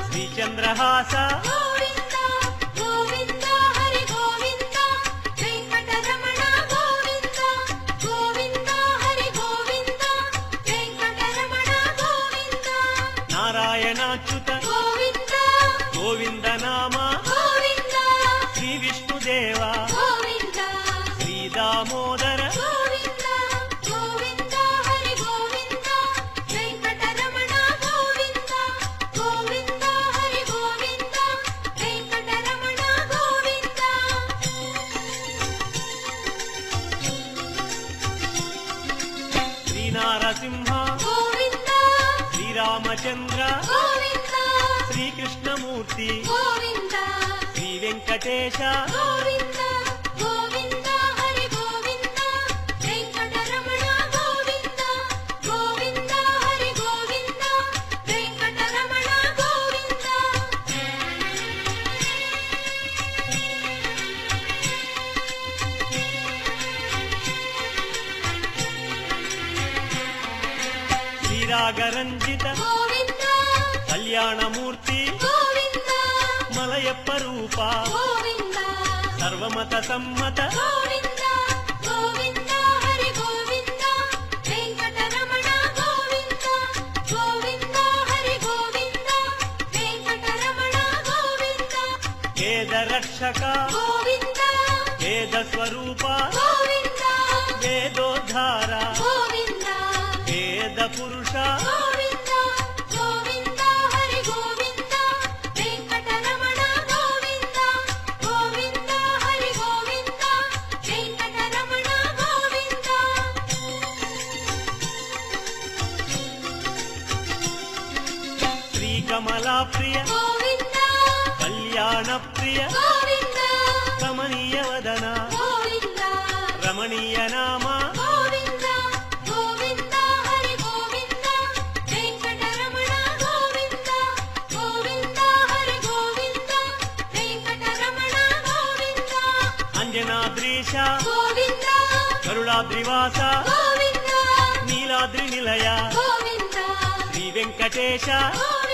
శ్రీచంద్రహాస గోవింద గోవింద హరి గోవింద వెంకటరమణ గోవింద గోవింద హరి గోవింద వెంకటరమణ గోవింద నారాయణాచ్యుత గోవింద గోవింద నామ గోవింద శ్రీ విష్ణుదేవ గోవింద శ్రీ దామోదర గోవింద గోవింద హరి గోవింద వెంకటరమణ గోవింద గోవింద హరి గోవింద వెంకటరమణ గోవింద శ్రీనారసింహ గోవింద శ్రీరామచంద్ర గోవింద శ్రీకృష్ణమూర్తి గోవింద శ్రీ వెంకటేశ గోవింద గోవింద హరి గోవింద వెంకటరమణ గోవింద గోవింద హరి గోవింద వెంకటరమణ గోవింద శ్రీరాగరంజిత గోవింద కళ్యాణమూర్తి గోవింద మలయప్ప రూప గోవింద సర్వమత సమ్మత గోవింద గోవింద హరి గోవింద వెంకటరమణ గోవింద గోవింద హరి గోవింద వెంకటరమణ గోవింద వేదరక్షక గోవింద వేద స్వరూప గోవింద వేదోద్ధార గోవింద వేద పురుష గోవింద గోవింద హరి గోవింద వెంకటరమణ గోవింద గోవింద హరి గోవింద వెంకటరమణ గోవింద శ్రీకమలా ప్రియ గోవింద కళ్యాణ ప్రియ గోవింద కమనీయ వదన గోవింద రమణీయ నామ గోవింద గోవింద హరి గోవింద వెంకటరమణ గోవింద గోవింద హరి గోవింద వెంకటరమణ గోవింద అంజనాద్రీశ గోవింద గరుడాద్రివాస గోవింద నీలాద్రి నిలయ గోవింద శ్రీ వెంకటేశ గోవింద